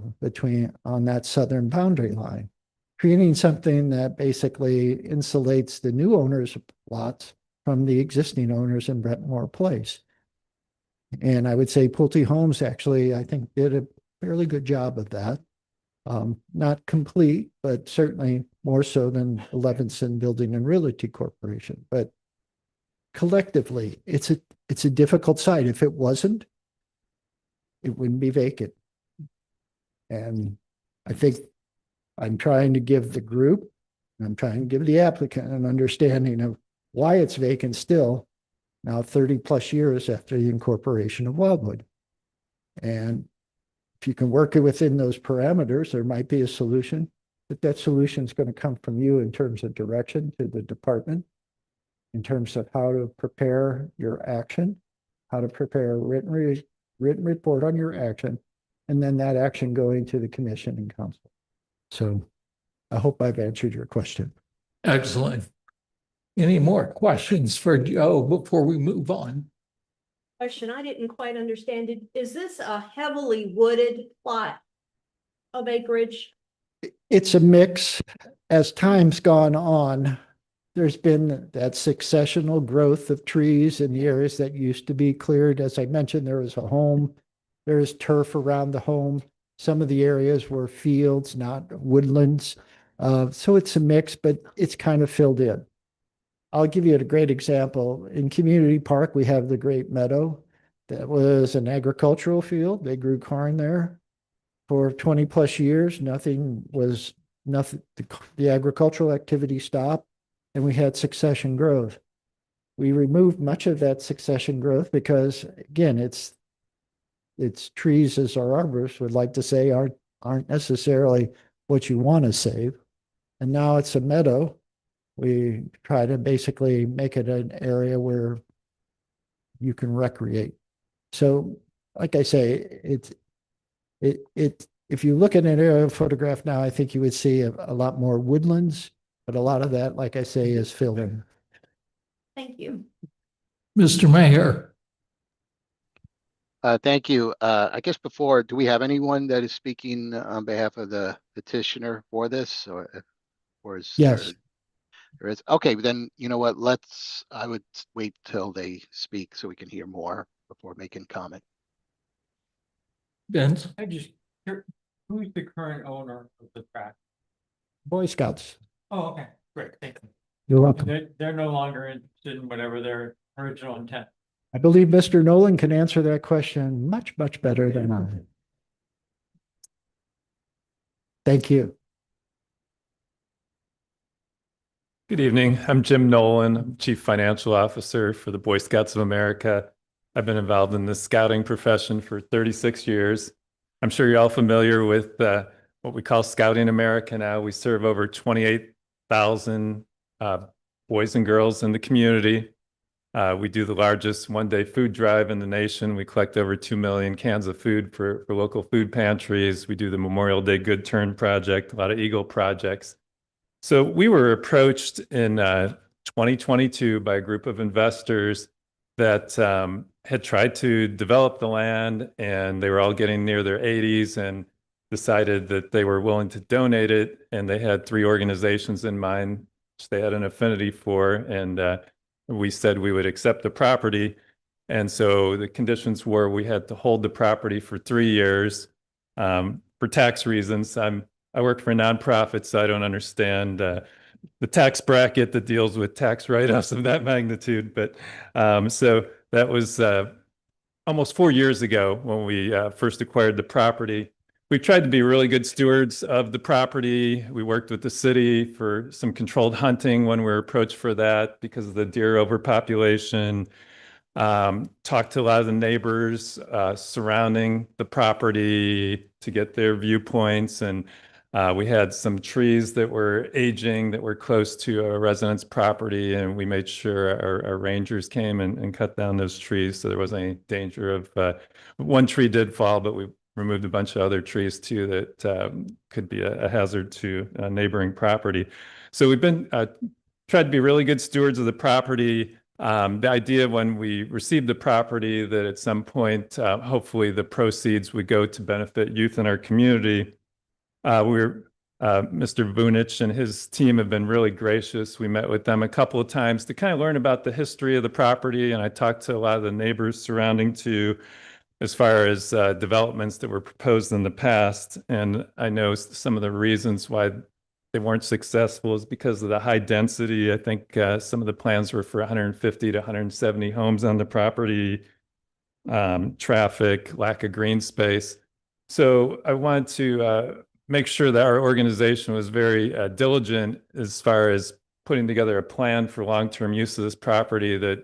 on that southern boundary line, creating something that basically insulates the new owners of lots from the existing owners in Brentmore Place. And I would say Pulte Homes actually, I think, did a fairly good job of that. Not complete, but certainly more so than Levinson Building and Realty Corporation. But collectively, it's a difficult site. If it wasn't, it wouldn't be vacant. And I think I'm trying to give the group, and I'm trying to give the applicant an understanding of why it's vacant still, now 30 plus years after the incorporation of Wildwood. And if you can work it within those parameters, there might be a solution, but that solution is going to come from you in terms of direction to the department, in terms of how to prepare your action, how to prepare a written report on your action, and then that action going to the commission and council. So I hope I've answered your question. Excellent. Any more questions for Joe before we move on? Question, I didn't quite understand it. Is this a heavily wooded plot of acreage? It's a mix. As time's gone on, there's been that successional growth of trees in the areas that used to be cleared. As I mentioned, there was a home, there is turf around the home. Some of the areas were fields, not woodlands. So it's a mix, but it's kind of filled in. I'll give you a great example. In Community Park, we have the Great Meadow. That was an agricultural field. They grew corn there for 20 plus years. Nothing, the agricultural activity stopped, and we had succession growth. We removed much of that succession growth because, again, it's trees, as our arborists would like to say, aren't necessarily what you want to save. And now it's a meadow. We try to basically make it an area where you can recreate. So, like I say, if you look at an aerial photograph now, I think you would see a lot more woodlands, but a lot of that, like I say, is filled in. Thank you. Mr. Mayor. Thank you. I guess before, do we have anyone that is speaking on behalf of the petitioner for this, or is Yes. there is? Okay, then you know what? I would wait till they speak so we can hear more before making comment. Vince? Who's the current owner of the track? Boy Scouts. Oh, okay, great, thank you. You're welcome. They're no longer interested in whatever their original intent. I believe Mr. Nolan can answer that question much, much better than I. Thank you. Good evening. I'm Jim Nolan. I'm Chief Financial Officer for the Boy Scouts of America. I've been involved in the scouting profession for 36 years. I'm sure you're all familiar with what we call Scouting America now. We serve over 28,000 boys and girls in the community. We do the largest one-day food drive in the nation. We collect over 2 million cans of food for local food pantries. We do the Memorial Day Good Turn Project, a lot of Eagle projects. So we were approached in 2022 by a group of investors that had tried to develop the land, and they were all getting near their 80s and decided that they were willing to donate it. And they had 3 organizations in mind, which they had an affinity for. And we said we would accept the property. And so the conditions were we had to hold the property for 3 years for tax reasons. I work for a nonprofit, so I don't understand the tax bracket that deals with tax write-offs of that magnitude. But so that was almost 4 years ago when we first acquired the property. We tried to be really good stewards of the property. We worked with the city for some controlled hunting when we were approached for that because of the deer overpopulation. Talked to a lot of the neighbors surrounding the property to get their viewpoints. And we had some trees that were aging that were close to a resident's property, and we made sure our rangers came and cut down those trees so there wasn't any danger of one tree did fall, but we removed a bunch of other trees too that could be a hazard to a neighboring property. So we've been tried to be really good stewards of the property. The idea when we received the property that at some point, hopefully the proceeds would go to benefit youth in our community. Mr. Vunich and his team have been really gracious. We met with them a couple of times to kind of learn about the history of the property. And I talked to a lot of the neighbors surrounding too, as far as developments that were proposed in the past. And I know some of the reasons why they weren't successful is because of the high density. I think some of the plans were for 150 to 170 homes on the property, traffic, lack of green space. So I wanted to make sure that our organization was very diligent as far as putting together a plan for long-term use of this property that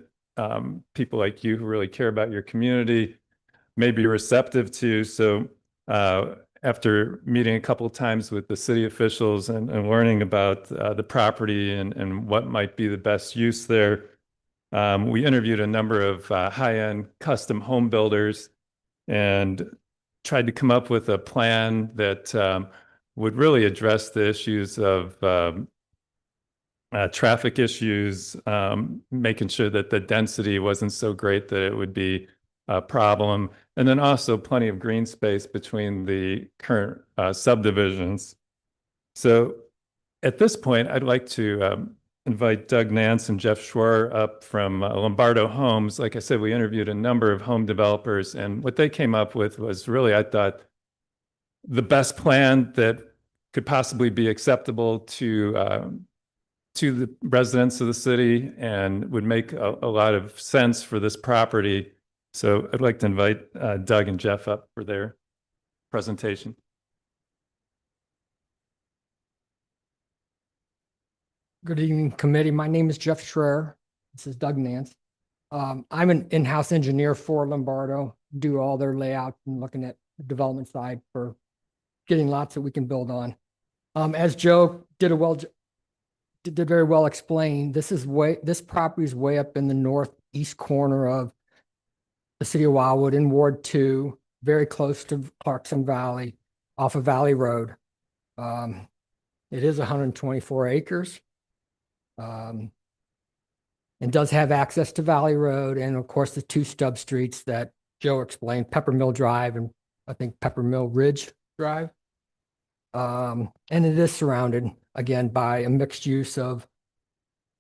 people like you who really care about your community may be receptive to. So after meeting a couple of times with the city officials and learning about the property and what might be the best use there, we interviewed a number of high-end custom home builders and tried to come up with a plan that would really address the issues of traffic issues, making sure that the density wasn't so great that it would be a problem, and then also plenty of green space between the current subdivisions. So at this point, I'd like to invite Doug Nance and Jeff Schwer up from Lombardo Homes. Like I said, we interviewed a number of home developers, and what they came up with was really, I thought, the best plan that could possibly be acceptable to the residents of the city and would make a lot of sense for this property. So I'd like to invite Doug and Jeff up for their presentation. Good evening, committee. My name is Jeff Schreier. This is Doug Nance. I'm an in-house engineer for Lombardo, do all their layout and looking at the development side for getting lots that we can build on. As Joe did very well explain, this property is way up in the northeast corner of the city of Wildwood in Ward 2, very close to Clarkson Valley, off of Valley Road. It is 124 acres. And does have access to Valley Road and of course the two stub streets that Joe explained, Peppermill Drive and I think Peppermill Ridge Drive. And it is surrounded again by a mixed use of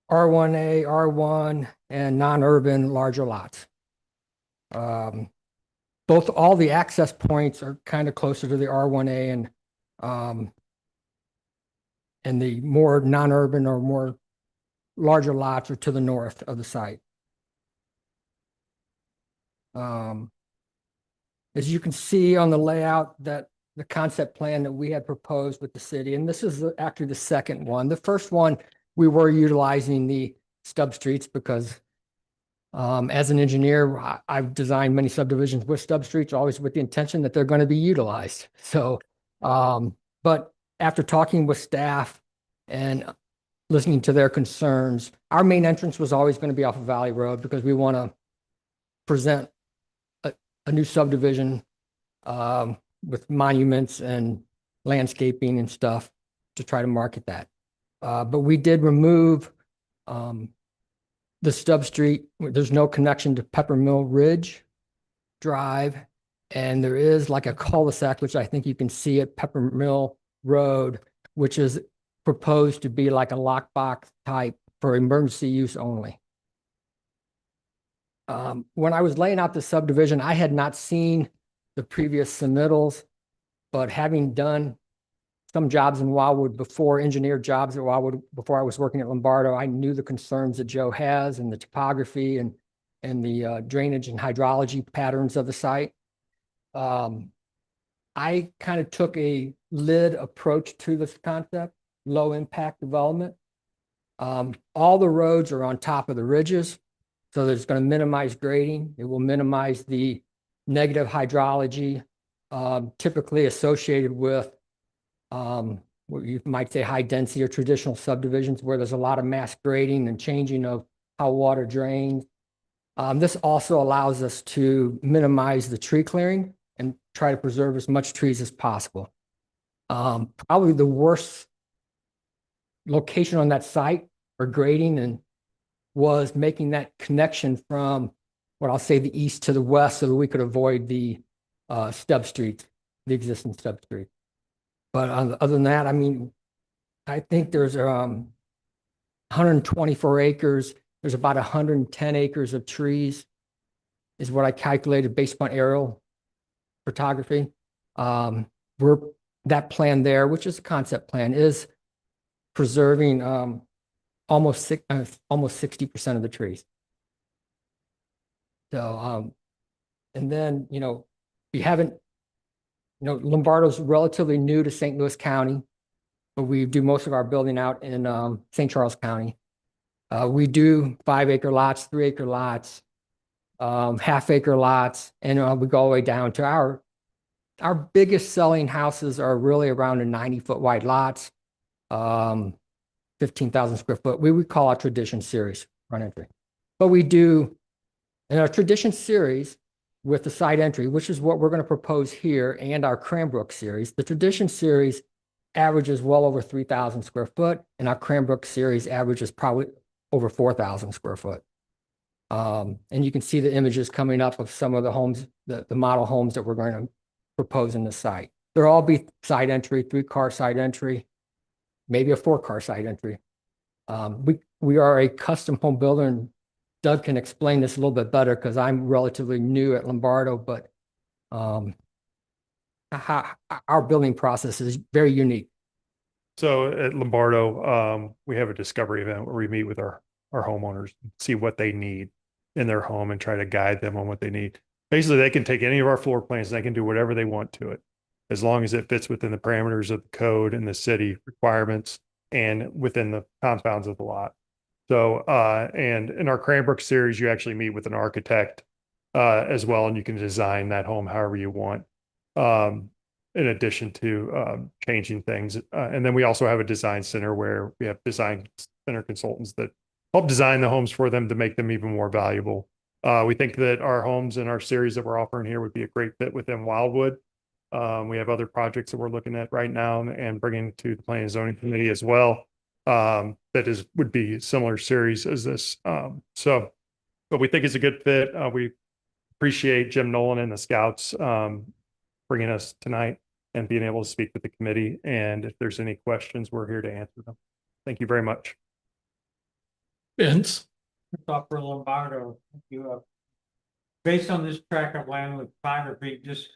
R1A, R1 and non-urban larger lots. All the access points are kind of closer to the R1A and the more non-urban or more larger lots are to the north of the site. As you can see on the layout, that the concept plan that we had proposed with the city, and this is actually the second one. The first one, we were utilizing the stub streets because as an engineer, I've designed many subdivisions with stub streets, always with the intention that they're going to be utilized. So, but after talking with staff and listening to their concerns, our main entrance was always going to be off of Valley Road because we want to present a new subdivision with monuments and landscaping and stuff to try to market that. But we did remove the stub street. There's no connection to Peppermill Ridge Drive. And there is like a cul-de-sac, which I think you can see at Peppermill Road, which is proposed to be like a lockbox type for emergency use only. When I was laying out the subdivision, I had not seen the previous submittals, but having done some jobs in Wildwood before, engineered jobs at Wildwood before I was working at Lombardo, I knew the concerns that Joe has and the topography and the drainage and hydrology patterns of the site. I kind of took a lid approach to this concept, low impact development. All the roads are on top of the ridges, so it's going to minimize grading. It will minimize the negative hydrology typically associated with what you might say high density or traditional subdivisions where there's a lot of mass grading and changing of how water drains. This also allows us to minimize the tree clearing and try to preserve as much trees as possible. Probably the worst location on that site for grading and was making that connection from what I'll say the east to the west so that we could avoid the stub streets, the existing stub street. But other than that, I mean, I think there's 124 acres. There's about 110 acres of trees is what I calculated based upon aerial photography. That plan there, which is a concept plan, is preserving almost 60% of the trees. So, and then, we haven't, Lombardo's relatively new to St. Louis County, but we do most of our building out in St. Charles County. We do 5-acre lots, 3-acre lots, half-acre lots, and we go all the way down to our biggest selling houses are really around the 90-foot wide lots, 15,000 square foot. We would call our tradition series front entry. But we do in our tradition series with the side entry, which is what we're going to propose here, and our Cranbrook series. The tradition series averages well over 3,000 square foot, and our Cranbrook series averages probably over 4,000 square foot. And you can see the images coming up of some of the homes, the model homes that we're going to propose in the site. There'll all be side entry, 3-car side entry, maybe a 4-car side entry. We are a custom home builder, and Doug can explain this a little bit better because I'm relatively new at Lombardo, but our building process is very unique. So at Lombardo, we have a discovery event where we meet with our homeowners, see what they need in their home and try to guide them on what they need. Basically, they can take any of our floor plans and they can do whatever they want to it, as long as it fits within the parameters of the code and the city requirements and within the compounds of the lot. So, and in our Cranbrook series, you actually meet with an architect as well, and you can design that home however you want, in addition to changing things. And then we also have a design center where we have design center consultants that help design the homes for them to make them even more valuable. We think that our homes in our series that we're offering here would be a great fit within Wildwood. We have other projects that we're looking at right now and bringing to the Planning and Zoning Committee as well. That would be similar series as this. But we think it's a good fit. We appreciate Jim Nolan and the Scouts bringing us tonight and being able to speak with the committee. And if there's any questions, we're here to answer them. Thank you very much. Vince? Thought for Lombardo, based on this tract of land with topography, just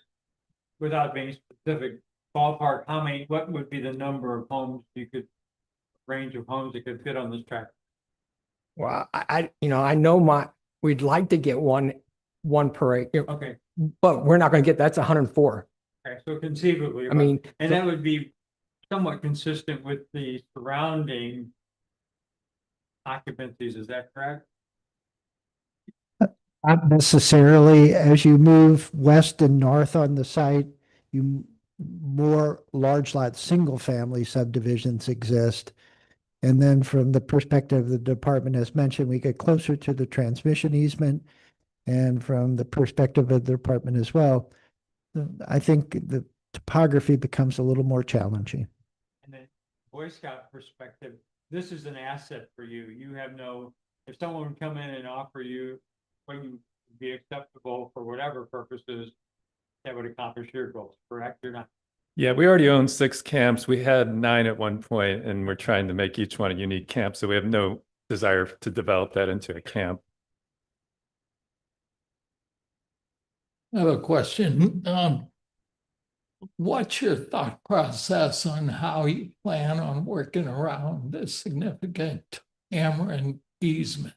without being specific, ballpark, what would be the number of homes range of homes that could fit on this tract? Well, I know we'd like to get one per acre. Okay. But we're not going to get, that's 104. Okay, so conceivably, I mean, and that would be somewhat consistent with the surrounding occupancies, is that correct? Not necessarily. As you move west and north on the site, more large lot, single family subdivisions exist. And then from the perspective of the department, as mentioned, we get closer to the transmission easement. And from the perspective of the department as well, I think the topography becomes a little more challenging. And then Boy Scout perspective, this is an asset for you. You have if someone would come in and offer you what would be acceptable for whatever purposes, that would accomplish your goals, correct or not? Yeah, we already own 6 camps. We had 9 at one point, and we're trying to make each one a unique camp. So we have no desire to develop that into a camp. I have a question. What's your thought process on how you plan on working around this significant Cameron easement?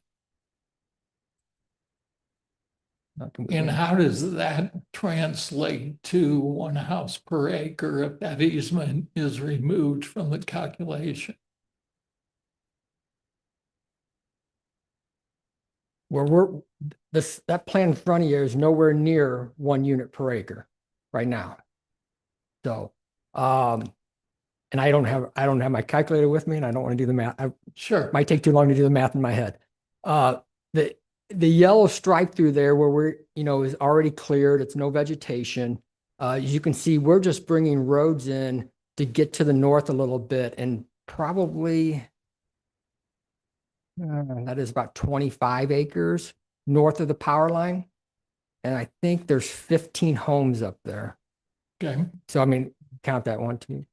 And how does that translate to 1 house per acre if that easement is removed from the calculation? Where that plan in front of you is nowhere near 1 unit per acre right now. So, and I don't have my calculator with me, and I don't want to do the math. It might take too long to do the math in my head. The yellow stripe through there where is already cleared. It's no vegetation. As you can see, we're just bringing roads in to get to the north a little bit, and probably that is about 25 acres north of the power line. And I think there's 15 homes up there. Okay. So, I mean, count that 1, 2,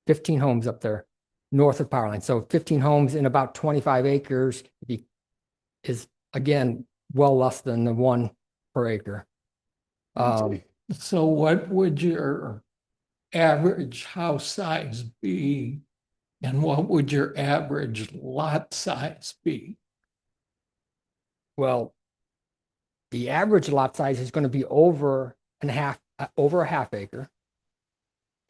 15 homes up there north of power line. So 15 homes in about 25 acres is, again, well less than the 1 per acre. So what would your average house size be? And what would your average lot size be? Well, the average lot size is going to be over a half acre.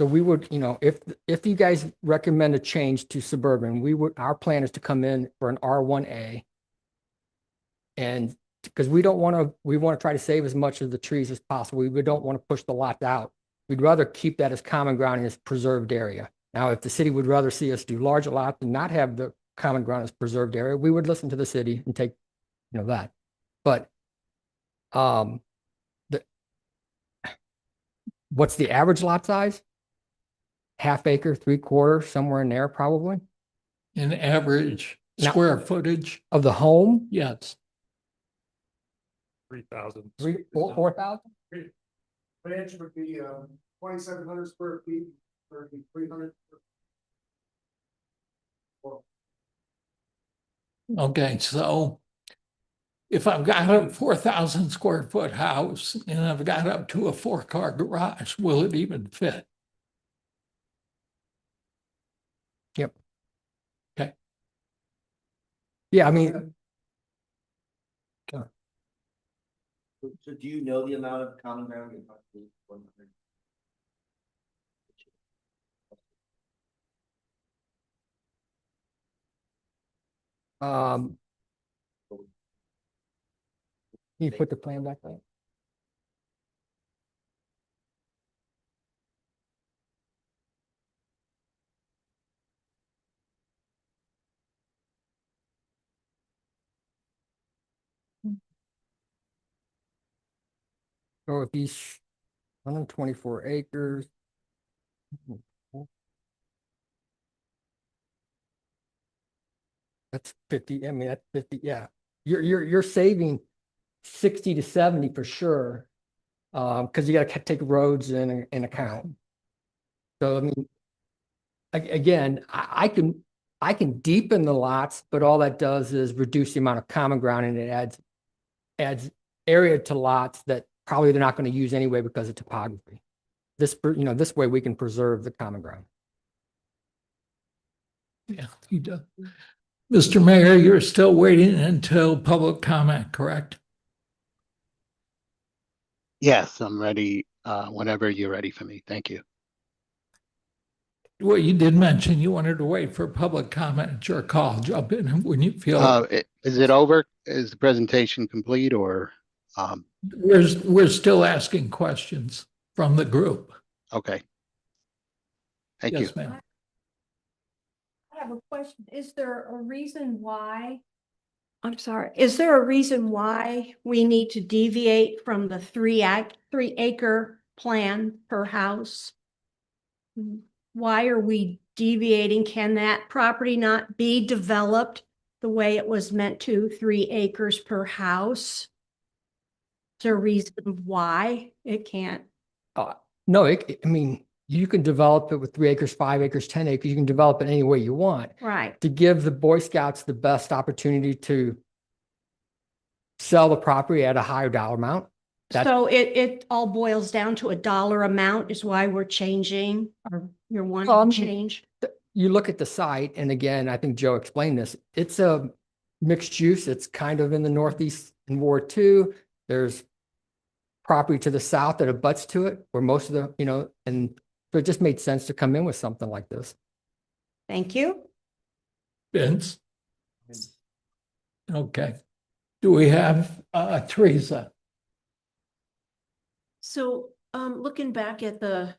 So we would, if you guys recommend a change to suburban, our plan is to come in for an R1A. And because we want to try to save as much of the trees as possible. We don't want to push the lots out. We'd rather keep that as common ground in this preserved area. Now, if the city would rather see us do larger lots and not have the common ground as preserved area, we would listen to the city and take, that. But what's the average lot size? Half acre, 3/4, somewhere in there, probably. In average Now- square footage, Of the home, yes. 3,000. 4,000? Ranch would be 2,700 square feet, 3,300. Okay, so if I've got a 4,000 square foot house and I've got up to a 4-car garage, will it even fit? Yep. Okay. Yeah, I mean, So do you know the amount of common ground? can you put the plan back up? So if he's 124 acres. That's 50, I mean, that's 50, yeah. You're saving 60 to 70 for sure. Because you gotta take roads in account. So I mean, again, I can deepen the lots, but all that does is reduce the amount of common ground and it adds area to lots that probably they're not going to use anyway because of topography. This way we can preserve the common ground. Yeah, he does. Mr. Mayor, you're still waiting until public comment, correct? Yes, I'm ready, whenever you're ready for me. Thank you. Well, you did mention you wanted to wait for public comment. It's your call. Jump in when you feel. Is it over? Is the presentation complete or? We're still asking questions from the group. Okay. Thank you. Yes, ma'am. I have a question. Is there a reason why? I'm sorry, is there a reason why we need to deviate from the 3-acre plan per house? Why are we deviating? Can that property not be developed the way it was meant to, 3 acres per house? Is there a reason why it can't? No, I mean, you can develop it with 3 acres, 5 acres, 10 acres. You can develop it any way you want. Right. To give the Boy Scouts the best opportunity to sell the property at a higher dollar amount. So it all boils down to a dollar amount is why we're changing, or you're wanting to change? You look at the site, and again, I think Joe explained this. It's a mixed use. It's kind of in the northeast in Ward 2. There's property to the south that abuts to it, where most of the, and so it just made sense to come in with something like this. Thank you. Vince? Okay. Do we have Teresa? So, looking back at the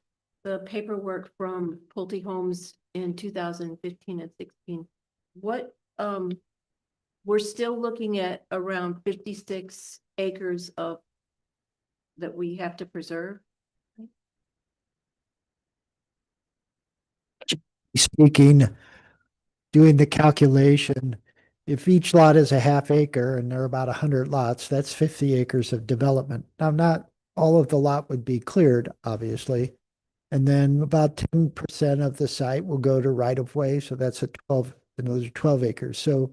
paperwork from Pulte Homes in 2015 and 16, what, we're still looking at around 56 acres that we have to preserve? Speaking, doing the calculation, if each lot is a half acre and there are about 100 lots, that's 50 acres of development. Now, not all of the lot would be cleared, obviously. And then about 10% of the site will go to right of way. So that's those are 12 acres. So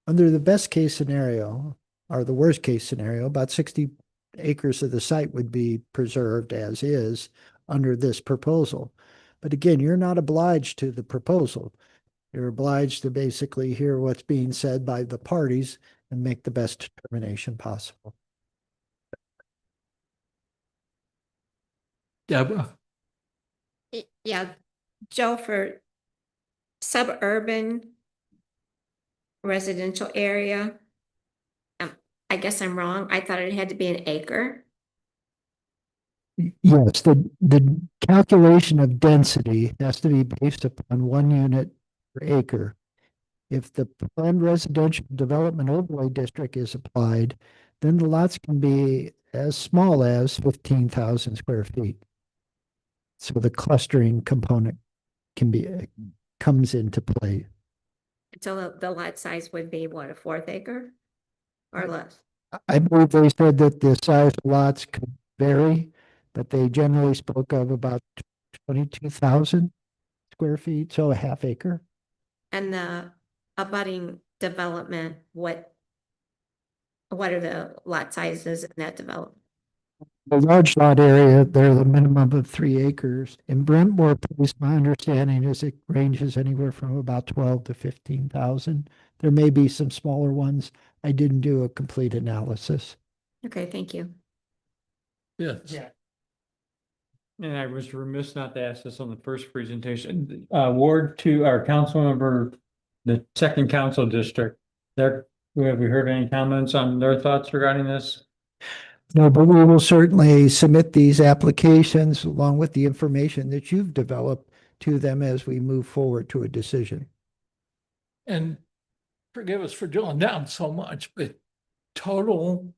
under the best case scenario, or the worst case scenario, about 60 acres of the site would be preserved as is under this proposal. But again, you're not obliged to the proposal. You're obliged to basically hear what's being said by the parties and make the best determination possible. Deborah? Yeah, Joe, for suburban residential area, I guess I'm wrong. I thought it had to be an acre. Yes, the calculation of density has to be based upon 1 unit per acre. If the planned residential development overlay district is applied, then the lots can be as small as 15,000 square feet. So the clustering component comes into play. So the lot size would be what, a 4th acre or less? I believe they said that the size of lots could vary, but they generally spoke of about 22,000 square feet, so a half acre. And the abutting development, what are the lot sizes in that development? The large lot area, they're the minimum of 3 acres. In Brentmore Place, my understanding is it ranges anywhere from about 12 to 15,000. There may be some smaller ones. I didn't do a complete analysis. Okay, thank you. Yes. And I was remiss not to ask this on the first presentation. Ward 2, our council member, the second council district, have we heard any comments on their thoughts regarding this? No, but we will certainly submit these applications along with the information that you've developed to them as we move forward to a decision. And forgive us for drilling down so much, but total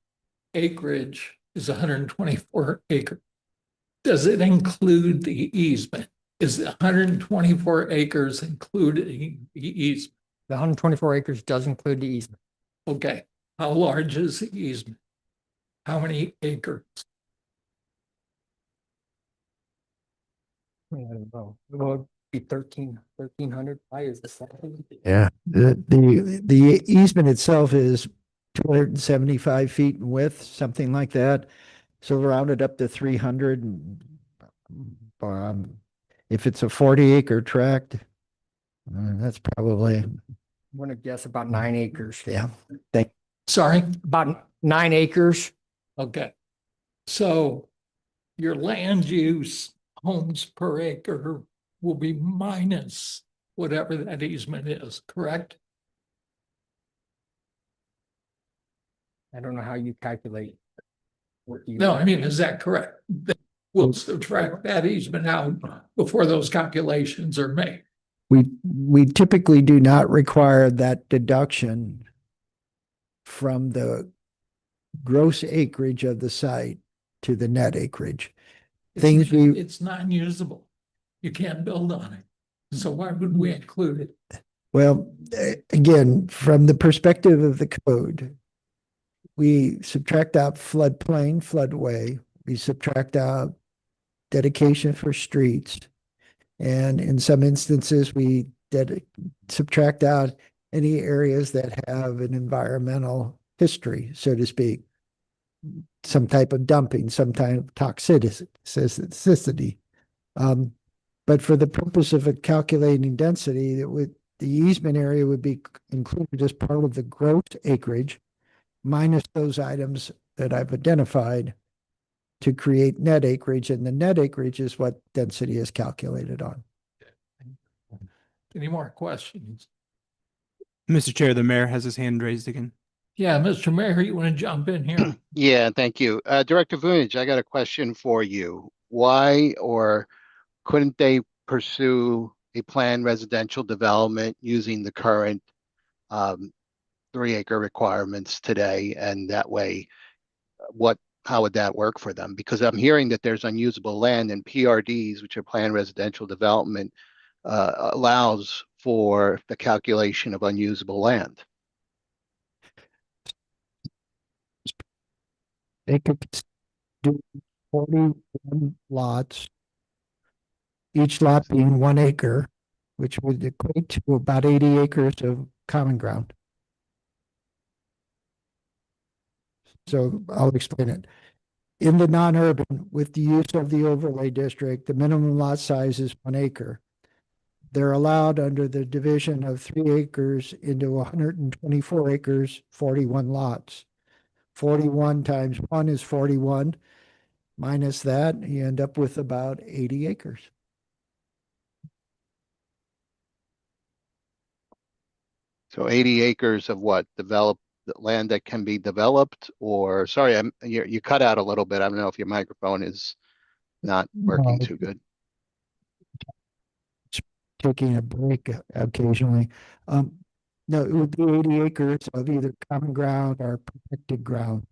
acreage is 124 acres. Does it include the easement? Is the 124 acres including the easement? The 124 acres does include the easement. Okay, how large is the easement? How many acres? I don't know. It will be 1,300. Why is this? Yeah, the easement itself is 275 feet in width, something like that. So round it up to 300. If it's a 40-acre tract, that's probably, I'm going to guess about 9 acres. yeah. Sorry? About 9 acres. Okay. So your land use homes per acre will be minus whatever that easement is, correct? I don't know how you calculate. No, I mean, is that correct? We'll subtract that easement out before those calculations are made. We typically do not require that deduction from the gross acreage of the site to the net acreage. It's non-usable. You can't build on it. So why would we include it? Well, again, from the perspective of the code, we subtract out floodplain, floodway, we subtract out dedication for streets. And in some instances, we subtract out any areas that have an environmental history, so to speak. Some type of dumping, some type of toxicity. But for the purpose of calculating density, the easement area would be included as part of the gross acreage, minus those items that I've identified to create net acreage, and the net acreage is what density is calculated on. Any more questions? Mr. Chair, the mayor has his hand raised again. Yeah, Mr. Mayor, you want to jump in here? Yeah, thank you. Director Vunich, I got a question for you. Why or couldn't they pursue a planned residential development using the current 3-acre requirements today? And that way, how would that work for them? Because I'm hearing that there's unusable land, and PRDs, which are planned residential development, allows for the calculation of unusable land. They could do 41 lots, each lot being 1 acre, which would equate to about 80 acres of common ground. So I'll explain it. In the non-urban, with the use of the overlay district, the minimum lot size is 1 acre. They're allowed under the division of 3 acres into 124 acres, 41 lots. 41 times 1 is 41. Minus that, you end up with about 80 acres. So 80 acres of what? Developed land that can be developed, or sorry, you cut out a little bit. I don't know if your microphone is not working too good. Taking a break occasionally. No, it would be 80 acres of either common ground or protected ground.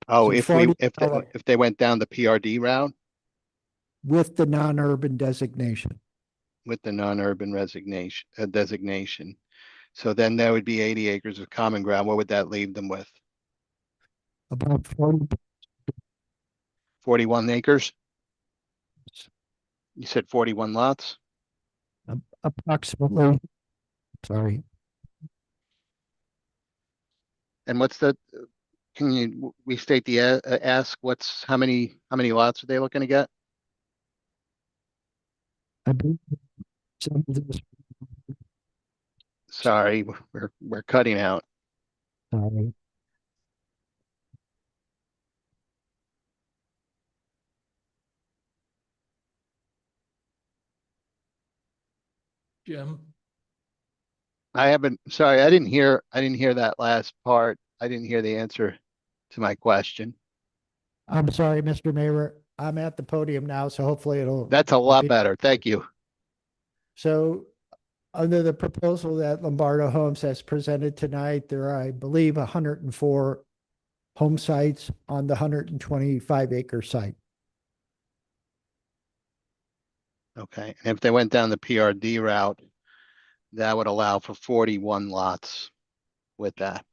Oh, So if 40 if they went down the PRD route with the non-urban designation. with the non-urban resignation designation. So then there would be 80 acres of common ground. What would that leave them with? About 40. 41 acres? You said 41 lots? Approximately. Sorry. And what's the, can you restate the ask, how many lots are they looking to get? I believe some of this. Sorry, we're cutting out. Sorry. Jim? Sorry, I didn't hear that last part. I didn't hear the answer to my question. I'm sorry, Mr. Mayor. I'm at the podium now, so hopefully it'll. That's a lot better. Thank you. So under the proposal that Lombardo Homes has presented tonight, there are, I believe, 104 home sites on the 125-acre site. Okay, and if they went down the PRD route, that would allow for 41 lots with that.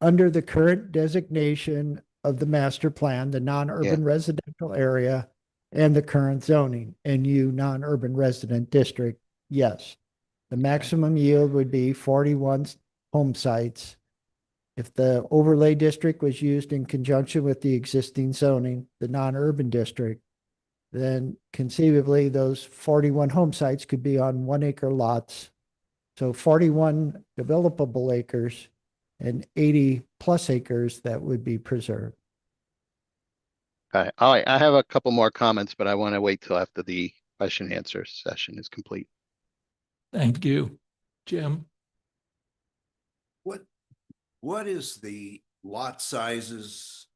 Under the current designation of the master plan, the non-urban residential area and the current zoning, NU non-urban resident district, yes. The maximum yield would be 41 home sites. If the overlay district was used in conjunction with the existing zoning, the non-urban district, then conceivably those 41 home sites could be on 1 acre lots. So 41 developable acres and 80 plus acres that would be preserved. Okay, all right, I have a couple more comments, but I want to wait till after the question and answer session is complete. Thank you. Jim? What is the lot sizes?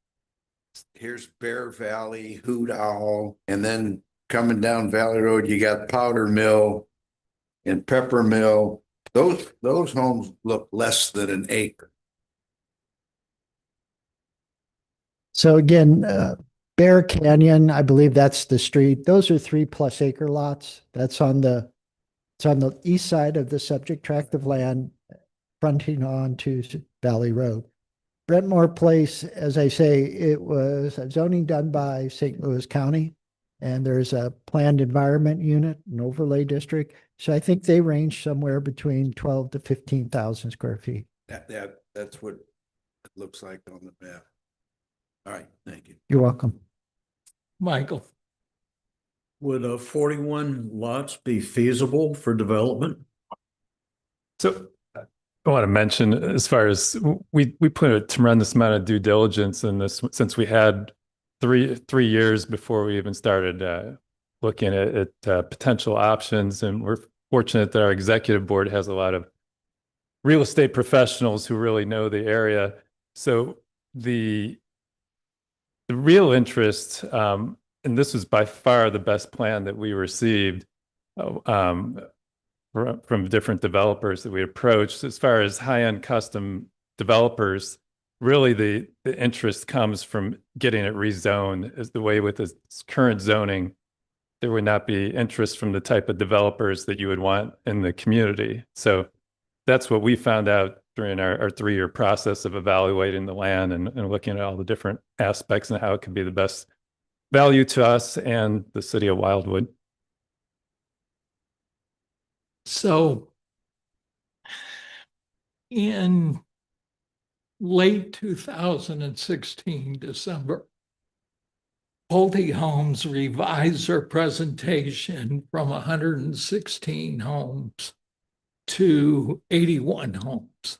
Here's Bear Valley, Hoot Owl, and then coming down Valley Road, you got Powder Mill and Pepper Mill. Those homes look less than an acre. So again, Bear Canyon, I believe that's the street. Those are 3+ acre lots. It's on the east side of the subject tract of land fronting on to Valley Road. Brentmore Place, as I say, it was a zoning done by St. Louis County, and there's a planned environment unit, an overlay district. So I think they range somewhere between 12 to 15,000 square feet. That's what it looks like on the map. All right, thank you. You're welcome. Michael? Would 41 lots be feasible for development? So I want to mention, as far as we put a tremendous amount of due diligence in this, since we had three years before we even started looking at potential options. And we're fortunate that our executive board has a lot of real estate professionals who really know the area. So the real interest, and this was by far the best plan that we received from different developers that we approached. As far as high-end custom developers, really the interest comes from getting it rezoned. As the way with the current zoning, there would not be interest from the type of developers that you would want in the community. So that's what we found out during our 3-year process of evaluating the land and looking at all the different aspects and how it could be the best value to us and the city of Wildwood. So in late 2016, December, Pulte Homes revised their presentation from 116 homes to 81 homes.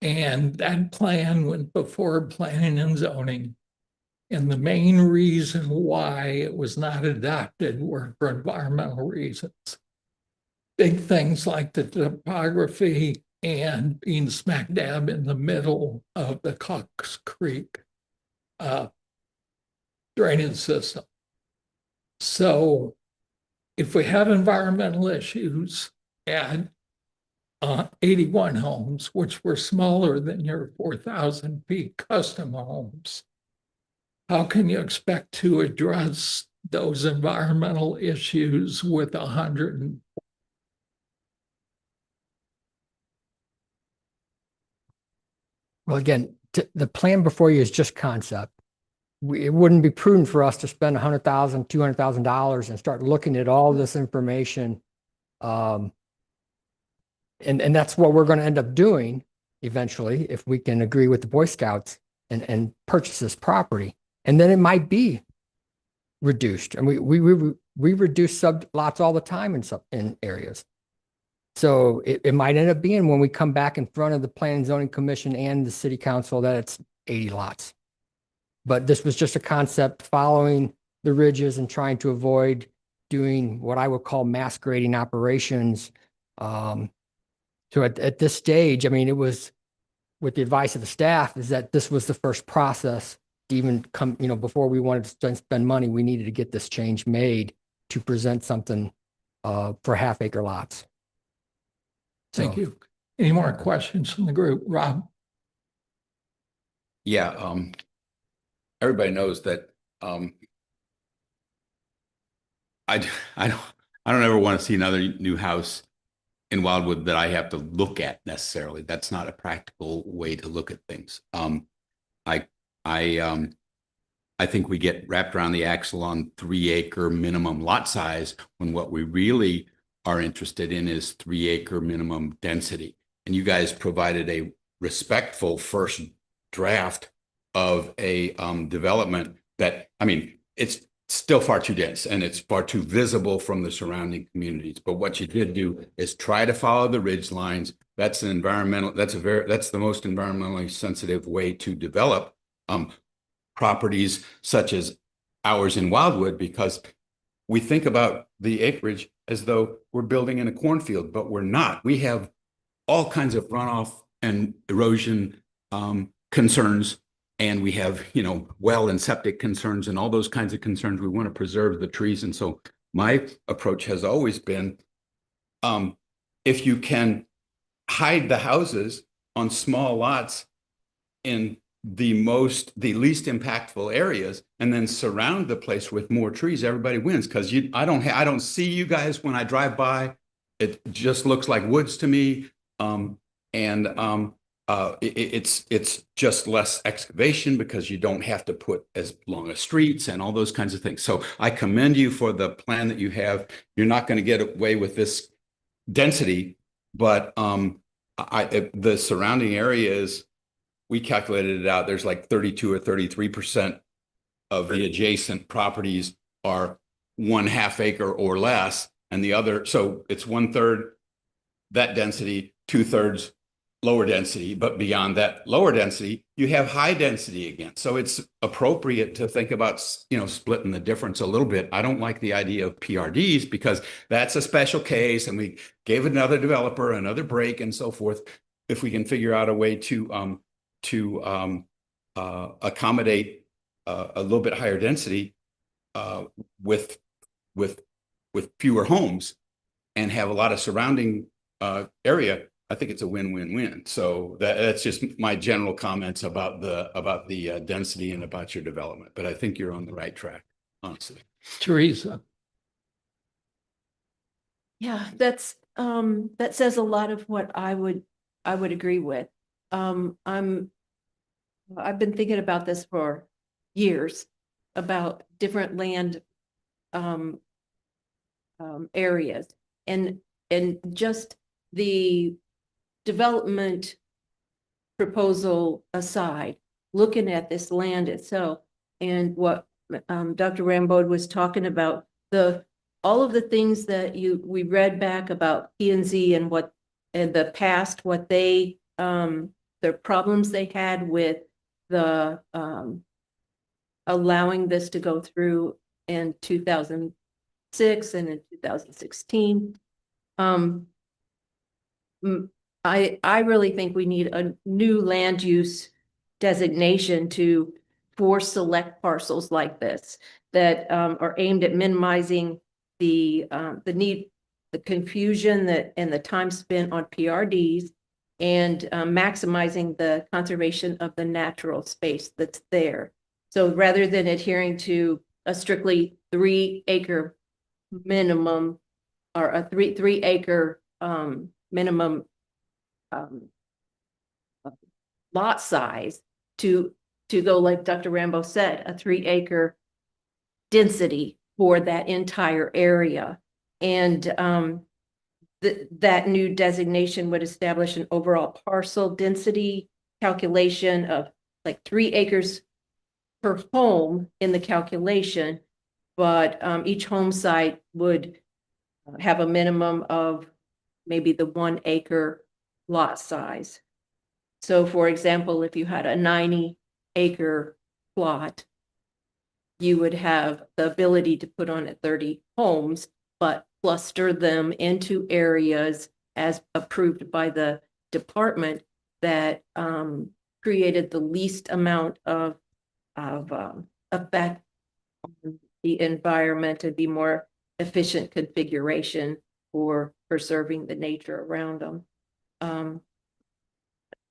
And that plan went before planning and zoning. And the main reason why it was not adopted were for environmental reasons. big things like the topography and being smack dab in the middle of the Cox Creek drainage system. So if we have environmental issues at 81 homes, which were smaller than your 4,000 feet custom homes, how can you expect to address those environmental issues with 100? Well, again, the plan before you is just concept. It wouldn't be prudent for us to spend $100,000, $200,000 and start looking at all this information. And that's what we're going to end up doing eventually if we can agree with the Boy Scouts and purchase this property. And then it might be reduced. And we reduce sub lots all the time in areas. So it might end up being when we come back in front of the Planning and Zoning Commission and the City Council that it's 80 lots. But this was just a concept following the ridges and trying to avoid doing what I would call mass grading operations. So at this stage, I mean, it was with the advice of the staff is that this was the first process to even come, before we wanted to spend money, we needed to get this change made to present something for half-acre lots. Thank you. Any more questions from the group? Rob? Yeah, everybody knows that I don't ever want to see another new house in Wildwood that I have to look at necessarily. That's not a practical way to look at things. I think we get wrapped around the axle on 3-acre minimum lot size when what we really are interested in is 3-acre minimum density. And you guys provided a respectful first draft of a development that, I mean, it's still far too dense and it's far too visible from the surrounding communities. But what you did do is try to follow the ridge lines. That's the most environmentally sensitive way to develop properties such as ours in Wildwood, because we think about the acreage as though we're building in a cornfield, but we're not. We have all kinds of runoff and erosion concerns, and we have, well and septic concerns and all those kinds of concerns. We want to preserve the trees. And so my approach has always been, if you can hide the houses on small lots in the least impactful areas and then surround the place with more trees, everybody wins. Because I don't see you guys when I drive by. It just looks like woods to me. It's just less excavation because you don't have to put as long as streets and all those kinds of things. So I commend you for the plan that you have. You're not going to get away with this density, but the surrounding areas, we calculated it out. There's like 32 or 33% of the adjacent properties are 1/2 acre or less, and the other, so it's 1/3 that density, 2/3 lower density, but beyond that lower density, you have high density again. So it's appropriate to think about, splitting the difference a little bit. I don't like the idea of PRDs because that's a special case, and we gave another developer another break and so forth. If we can figure out a way to accommodate a little bit higher density with fewer homes and have a lot of surrounding area, I think it's a win-win-win. So that's just my general comments about the density and about your development. But I think you're on the right track, honestly. Teresa? Yeah, that says a lot of what I would agree with. I've been thinking about this for years, about different land areas, and just the development proposal aside, looking at this land itself and what Dr. Rambaud was talking about, all of the things that we read back about P&Z and what in the past, what they their problems they had with the allowing this to go through in 2006 and in 2016. Um, I really think we need a new land use designation for select parcels like this that are aimed at minimizing the confusion and the time spent on PRDs and maximizing the conservation of the natural space that's there. So rather than adhering to a strictly 3-acre minimum or a 3-acre minimum lot size to go, like Dr. Rambo said, a 3-acre density for that entire area. And that new designation would establish an overall parcel density calculation of like 3 acres per home in the calculation, but each home site would have a minimum of maybe the 1-acre lot size. So for example, if you had a 90-acre plot, you would have the ability to put on it 30 homes, but cluster them into areas as approved by the department that created the least amount of effect on the environment and be more efficient configuration for preserving the nature around them.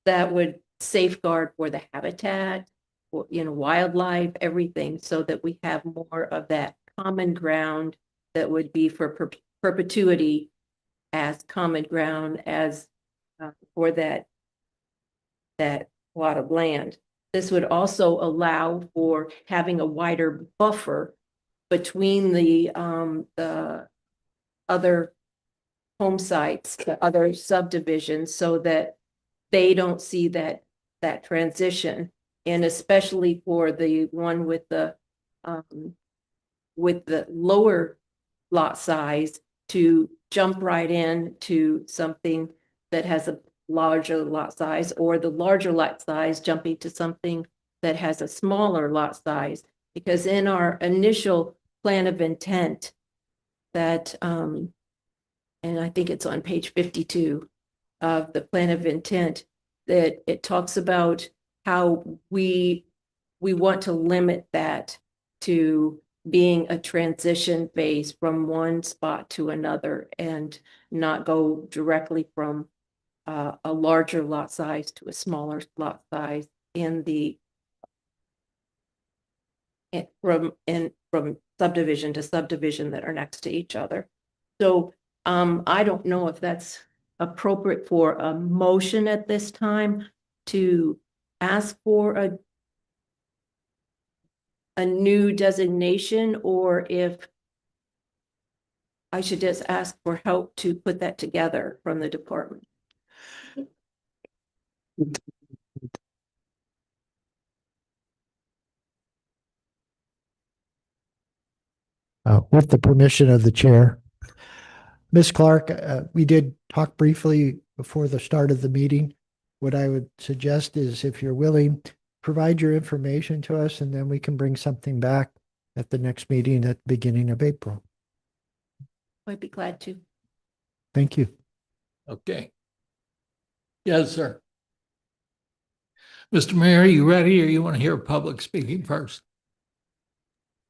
That would safeguard for the habitat, for, wildlife, everything, so that we have more of that common ground that would be for perpetuity as common ground as for that plot of land. This would also allow for having a wider buffer between the other home sites, the other subdivisions, so that they don't see that transition. And especially for the one with the lower lot size, to jump right in to something that has a larger lot size, or the larger lot size jumping to something that has a smaller lot size. Because in our initial plan of intent that, and I think it's on page 52 of the plan of intent, that it talks about how we want to limit that to being a transition phase from one spot to another, and not go directly from a larger lot size to a smaller lot size from subdivision to subdivision that are next to each other. So I don't know if that's appropriate for a motion at this time to ask for a new designation, or if I should just ask for help to put that together from the department. With the permission of the chair. Ms. Clark, we did talk briefly before the start of the meeting. What I would suggest is, if you're willing, provide your information to us, and then we can bring something back at the next meeting at the beginning of April. I'd be glad to. Thank you. Okay. Yes, sir. Mr. Mayor, you ready, or you want to hear public speaking first?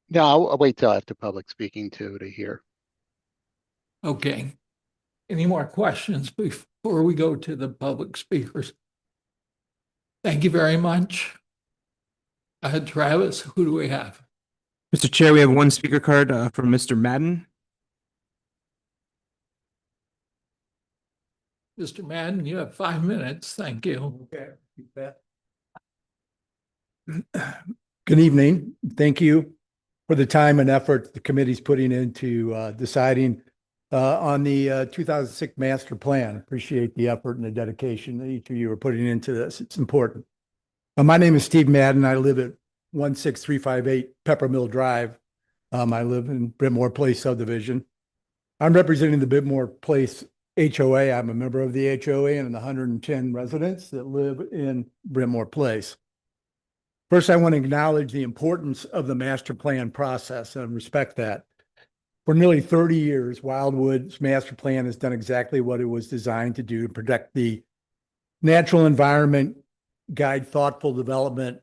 No, I'll wait till after public speaking to hear. Okay. Any more questions before we go to the public speakers? Thank you very much. Travis, who do we have? Mr. Chair, we have one speaker card from Mr. Madden. Mr. Madden, you have 5 minutes. Thank you. Okay. Good evening. Thank you for the time and effort the committee's putting into deciding on the 2006 master plan. Appreciate the effort and the dedication that each of you are putting into this. It's important. My name is Steve Madden. I live at 16358 Peppermill Drive. I live in Brentmore Place subdivision. I'm representing the Brentmore Place HOA. I'm a member of the HOA and the 110 residents that live in Brentmore Place. First, I want to acknowledge the importance of the master plan process and respect that. For nearly 30 years, Wildwood's master plan has done exactly what it was designed to do, to protect the natural environment, guide thoughtful development,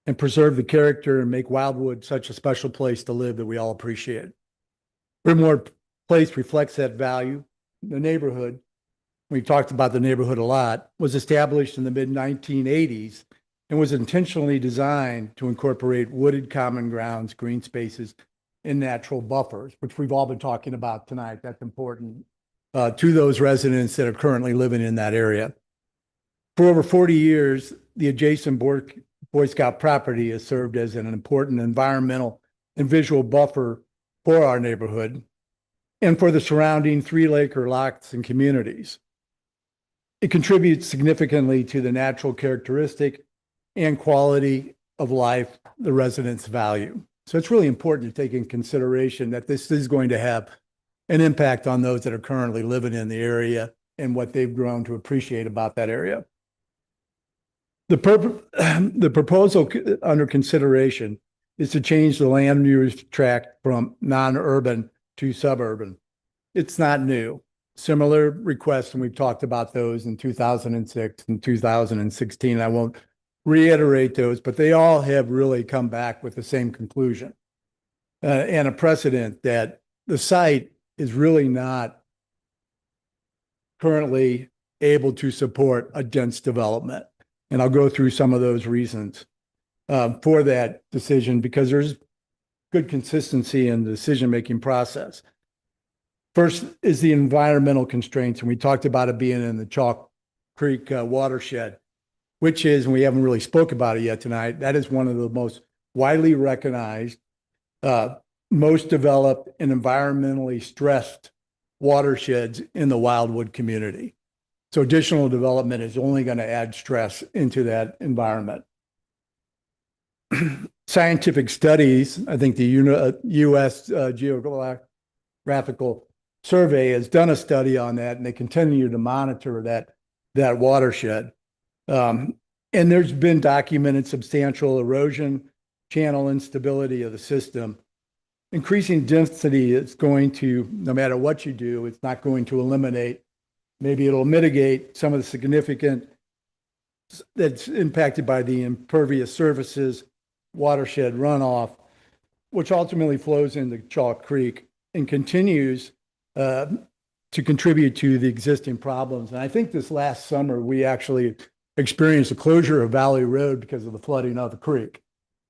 and preserve the character and make Wildwood such a special place to live that we all appreciate. Brimore Place reflects that value. The neighborhood, we talked about the neighborhood a lot, was established in the mid-1980s and was intentionally designed to incorporate wooded common grounds, green spaces, and natural buffers, which we've all been talking about tonight. That's important to those residents that are currently living in that area. For over 40 years, the adjacent Boy Scout property has served as an important environmental and visual buffer for our neighborhood and for the surrounding 3-acre lots and communities. It contributes significantly to the natural characteristic and quality of life the residents value. So it's really important to take in consideration that this is going to have an impact on those that are currently living in the area and what they've grown to appreciate about that area. The proposal under consideration is to change the land use tract from non-urban to suburban. It's not new. Similar requests, and we've talked about those in 2006 and 2016. I won't reiterate those, but they all have really come back with the same conclusion and a precedent that the site is really not currently able to support a dense development. And I'll go through some of those reasons for that decision, because there's good consistency in the decision-making process. First is the environmental constraints, and we talked about it being in the Chalk Creek watershed, which is, and we haven't really spoke about it yet tonight, that is one of the most widely recognized, most developed and environmentally stressed watersheds in the Wildwood community. So additional development is only going to add stress into that environment. Scientific studies, I think the U.S. Geographical Survey has done a study on that, and they continue to monitor that watershed. And there's been documented substantial erosion, channel instability of the system. Increasing density is going to, no matter what you do, it's not going to eliminate. Maybe it'll mitigate some of the significant that's impacted by the impervious surfaces, watershed runoff, which ultimately flows into Chalk Creek and continues to contribute to the existing problems. And I think this last summer, we actually experienced the closure of Valley Road because of the flooding of the creek.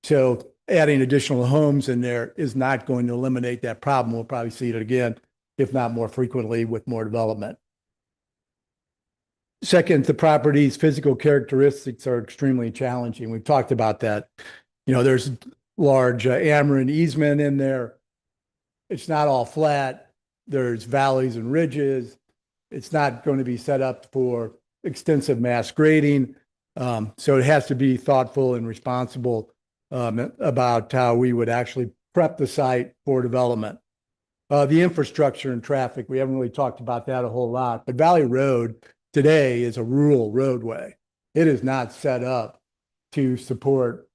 So adding additional homes in there is not going to eliminate that problem. We'll probably see it again, if not more frequently, with more development. Second, the property's physical characteristics are extremely challenging. We've talked about that. You know, there's large Ameren easement in there. It's not all flat. There's valleys and ridges. It's not going to be set up for extensive mass grading. So it has to be thoughtful and responsible about how we would actually prep the site for development. The infrastructure and traffic, we haven't really talked about that a whole lot, but Valley Road today is a rural roadway. It is not set up to support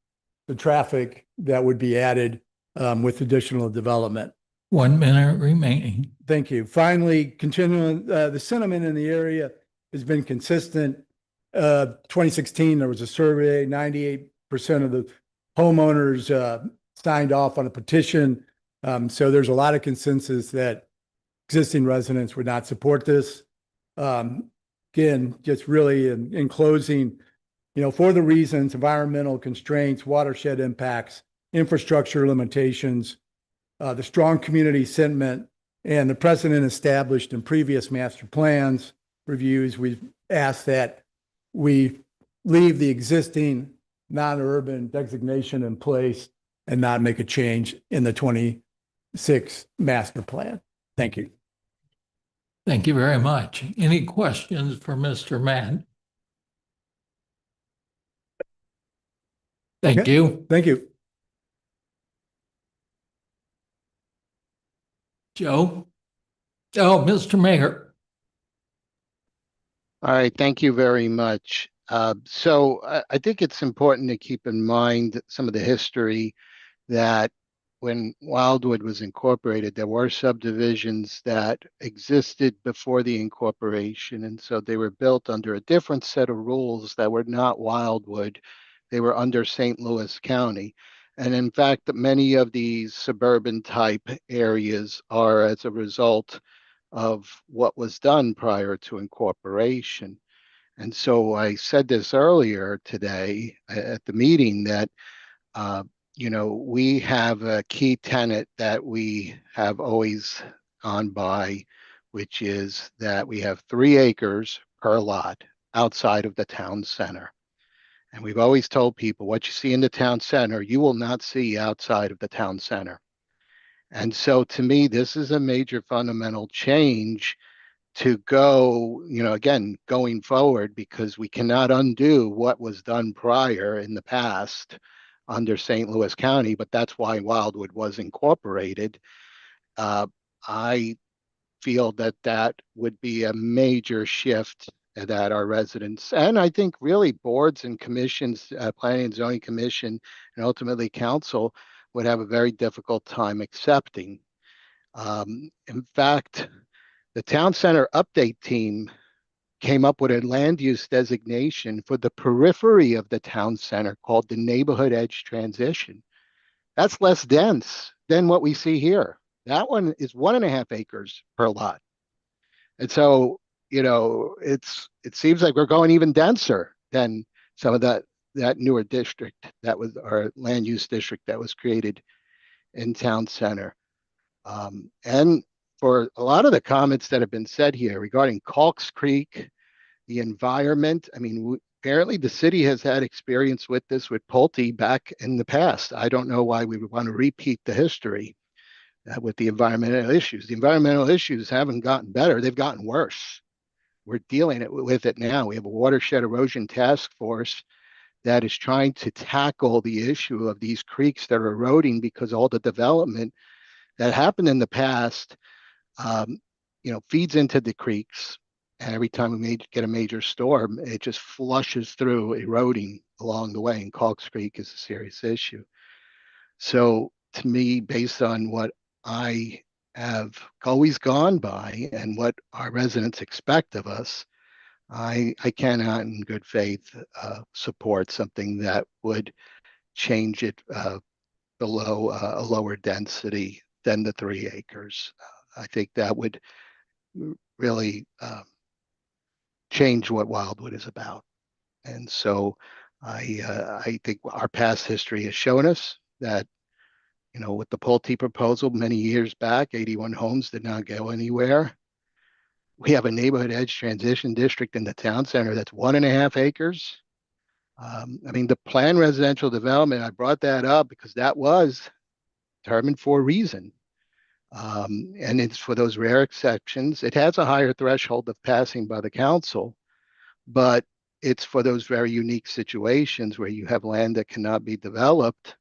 the traffic that would be added with additional development. 1 minute remaining. Thank you. Finally, continuing, the sentiment in the area has been consistent. 2016, there was a survey, 98% of the homeowners signed off on a petition. So there's a lot of consensus that existing residents would not support this. Again, just really in closing, you know, for the reasons, environmental constraints, watershed impacts, infrastructure limitations, the strong community sentiment, and the precedent established in previous master plans reviews, we've asked that we leave the existing non-urban designation in place and not make a change in the 26 master plan. Thank you. Thank you very much. Any questions for Mr. Mann? Thank Okay. you. Thank you. Joe? Oh, Mr. Mayor. All right, thank you very much. So I think it's important to keep in mind some of the history that when Wildwood was incorporated, there were subdivisions that existed before the incorporation. And so they were built under a different set of rules that were not Wildwood. They were under St. Louis County. And in fact, many of these suburban type areas are as a result of what was done prior to incorporation. And so I said this earlier today at the meeting that uh, we have a key tenet that we have always gone by, which is that we have 3 acres per lot outside of the town center. And we've always told people what you see in the town center, you will not see outside of the town center. And so to me, this is a major fundamental change to go, again, going forward, because we cannot undo what was done prior in the past under St. Louis County, but that's why Wildwood was incorporated. I feel that that would be a major shift that our residents, and I think really boards and commissions, planning and zoning commission, and ultimately council would have a very difficult time accepting. In fact, the town center update team came up with a land use designation for the periphery of the town center called the neighborhood edge transition. That's less dense than what we see here. That one is 1.5 acres per lot. And so, it seems like we're going even denser than some of that newer district that was our land use district that was created in town center. And for a lot of the comments that have been said here regarding Calks Creek, the environment, I mean, apparently the city has had experience with this with Pulte back in the past. I don't know why we would want to repeat the history with the environmental issues. The environmental issues haven't gotten better, they've gotten worse. We're dealing with it now. We have a watershed erosion task force that is trying to tackle the issue of these creeks that are eroding because all the development that happened in the past, feeds into the creeks. And every time we get a major storm, it just flushes through, eroding along the way. And Calks Creek is a serious issue. So to me, based on what I have always gone by and what our residents expect of us, I cannot in good faith support something that would change it below a lower density than the 3 acres. I think that would really change what Wildwood is about. And so I think our past history has shown us that, with the Pulte proposal many years back, 81 homes did not go anywhere. We have a neighborhood edge transition district in the town center that's 1.5 acres. I mean, the planned residential development, I brought that up because that was determined for a reason. And it's for those rare exceptions. It has a higher threshold of passing by the council, but it's for those very unique situations where you have land that cannot be developed.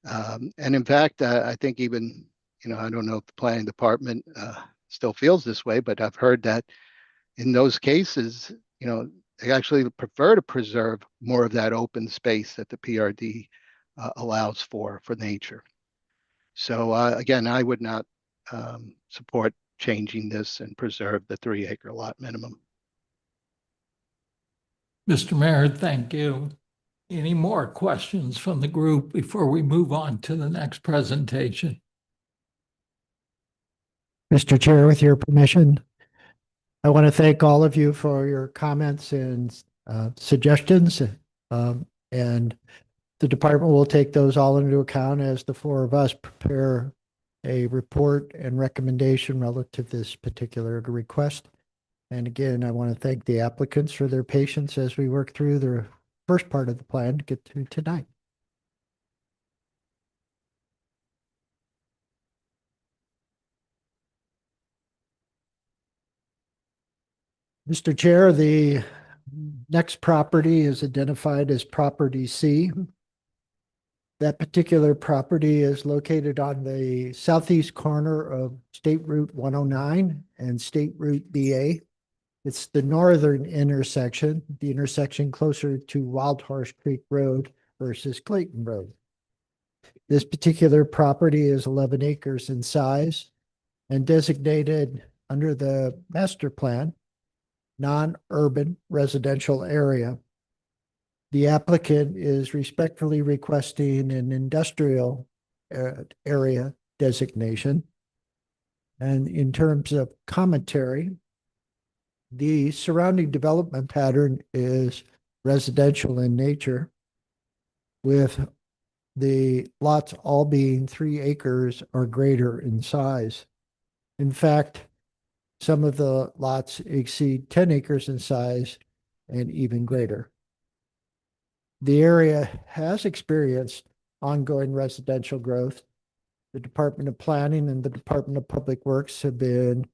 And in fact, I think even, I don't know if the planning department still feels this way, but I've heard that in those cases, they actually prefer to preserve more of that open space that the PRD allows for nature. So again, I would not support changing this and preserve the 3-acre lot minimum. Mr. Mayor, thank you. Any more questions from the group before we move on to the next presentation? Mr. Chair, with your permission, I want to thank all of you for your comments and suggestions. And the department will take those all into account as the 4 of us prepare a report and recommendation relative to this particular request. And again, I want to thank the applicants for their patience as we work through the first part of the plan to get to tonight. Mr. Chair, the next property is identified as property C. That particular property is located on the southeast corner of State Route 109 and State Route BA. It's the northern intersection, the intersection closer to Wild Horse Creek Road versus Clayton Road. This particular property is 11 acres in size and designated under the master plan, non-urban residential area. The applicant is respectfully requesting an industrial area designation. And in terms of commentary, the surrounding development pattern is residential in nature, with the lots all being 3 acres or greater in size. In fact, some of the lots exceed 10 acres in size and even greater. The area has experienced ongoing residential growth. The Department of Planning and the Department of Public Works have been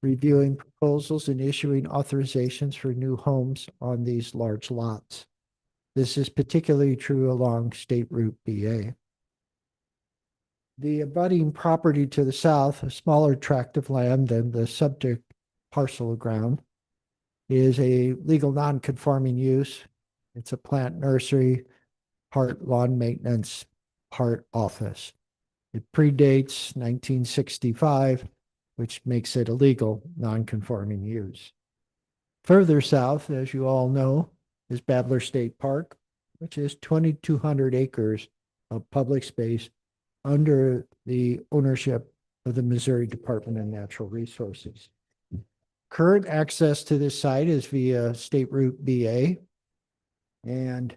reviewing proposals and issuing authorizations for new homes on these large lots. This is particularly true along State Route BA. The abutting property to the south, a smaller tract of land than the subject parcel of ground, is a legal non-conforming use. It's a plant nursery, part lawn maintenance, part office. It predates 1965, which makes it a legal non-conforming use. Further south, as you all know, is Badler State Park, which is 2,200 acres of public space under the ownership of the Missouri Department of Natural Resources. Current access to this site is via State Route BA, and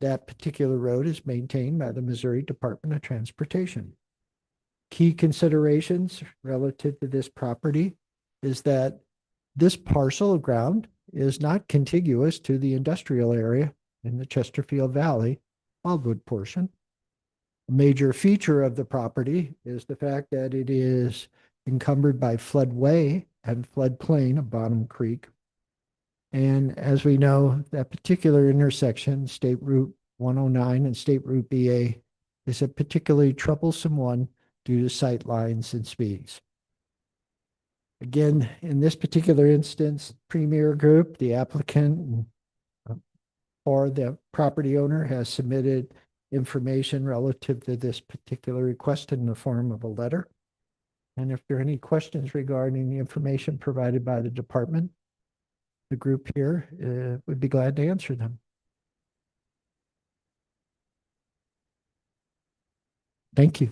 that particular road is maintained by the Missouri Department of Transportation. Key considerations relative to this property is that this parcel of ground is not contiguous to the industrial area in the Chesterfield Valley wildwood portion. A major feature of the property is the fact that it is encumbered by floodway and floodplain of Bottom Creek. And as we know, that particular intersection, State Route 109 and State Route BA, is a particularly troublesome one due to sight lines and speeds. Again, in this particular instance, Premier Group, the applicant or the property owner, has submitted information relative to this particular request in the form of a letter. And if there are any questions regarding the information provided by the department, the group here would be glad to answer them. Thank you.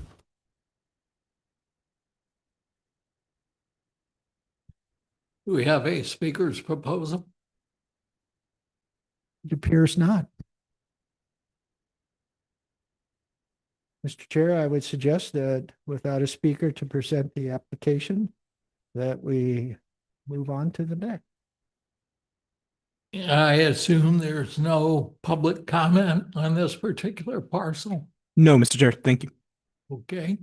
Do we have a speaker's proposal? It appears not. Mr. Chair, I would suggest that without a speaker to present the application, that we move on to the next. I assume there's no public comment on this particular parcel. No, Mr. Chair, thank you. Okay.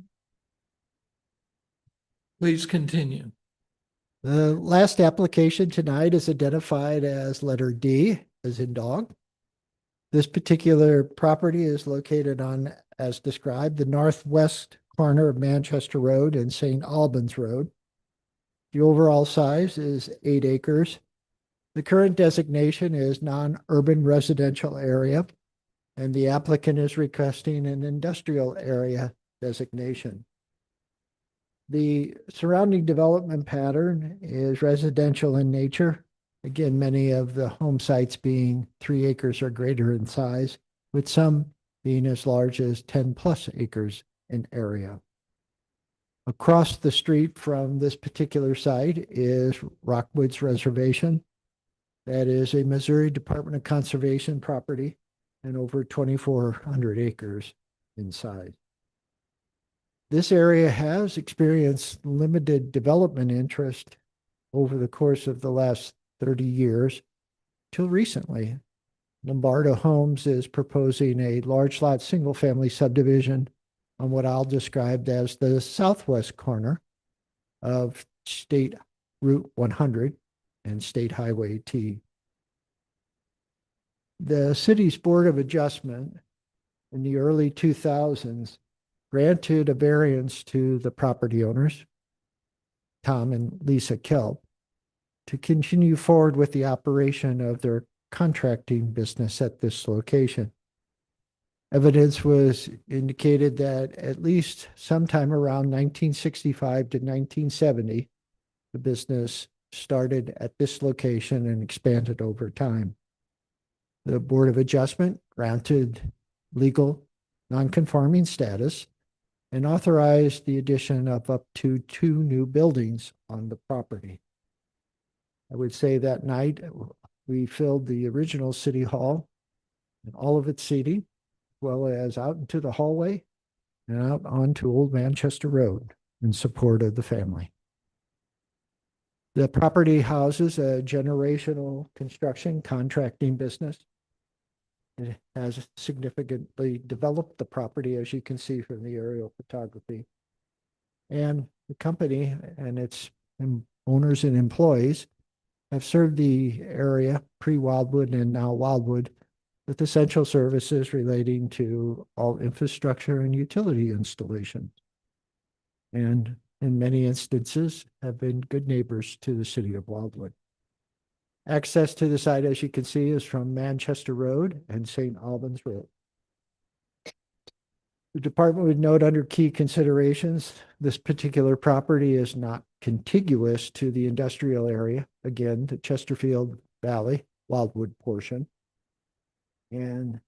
Please continue. The last application tonight is identified as letter D, as in dog. This particular property is located on, as described, the northwest corner of Manchester Road and St. Albans Road. The overall size is 8 acres. The current designation is non-urban residential area, and the applicant is requesting an industrial area designation. The surrounding development pattern is residential in nature. Again, many of the home sites being 3 acres or greater in size, with some being as large as 10+ acres in area. Across the street from this particular site is Rockwoods Reservation. That is a Missouri Department of Conservation property and over 2,400 acres in size. This area has experienced limited development interest over the course of the last 30 years till recently. Lombardo Homes is proposing a large lot single family subdivision on what I'll describe as the southwest corner of State Route 100 and State Highway T. The city's Board of Adjustment in the early 2000s granted a variance to the property owners, Tom and Lisa Kelp, to continue forward with the operation of their contracting business at this location. Evidence was indicated that at least sometime around 1965 to 1970, the business started at this location and expanded over time. The Board of Adjustment granted legal non-conforming status and authorized the addition of up to 2 new buildings on the property. I would say that night we filled the original City Hall and all of its seating, as well as out into the hallway and out onto Old Manchester Road in support of the family. The property houses a generational construction contracting business. It has significantly developed the property, as you can see from the aerial photography. And the company and its owners and employees have served the area, pre-Wildwood and now Wildwood, with essential services relating to all infrastructure and utility installations. And in many instances have been good neighbors to the city of Wildwood. Access to the site, as you can see, is from Manchester Road and St. Albans Road. The department would note under key considerations, this particular property is not contiguous to the industrial area, again, the Chesterfield Valley, Wildwood portion. And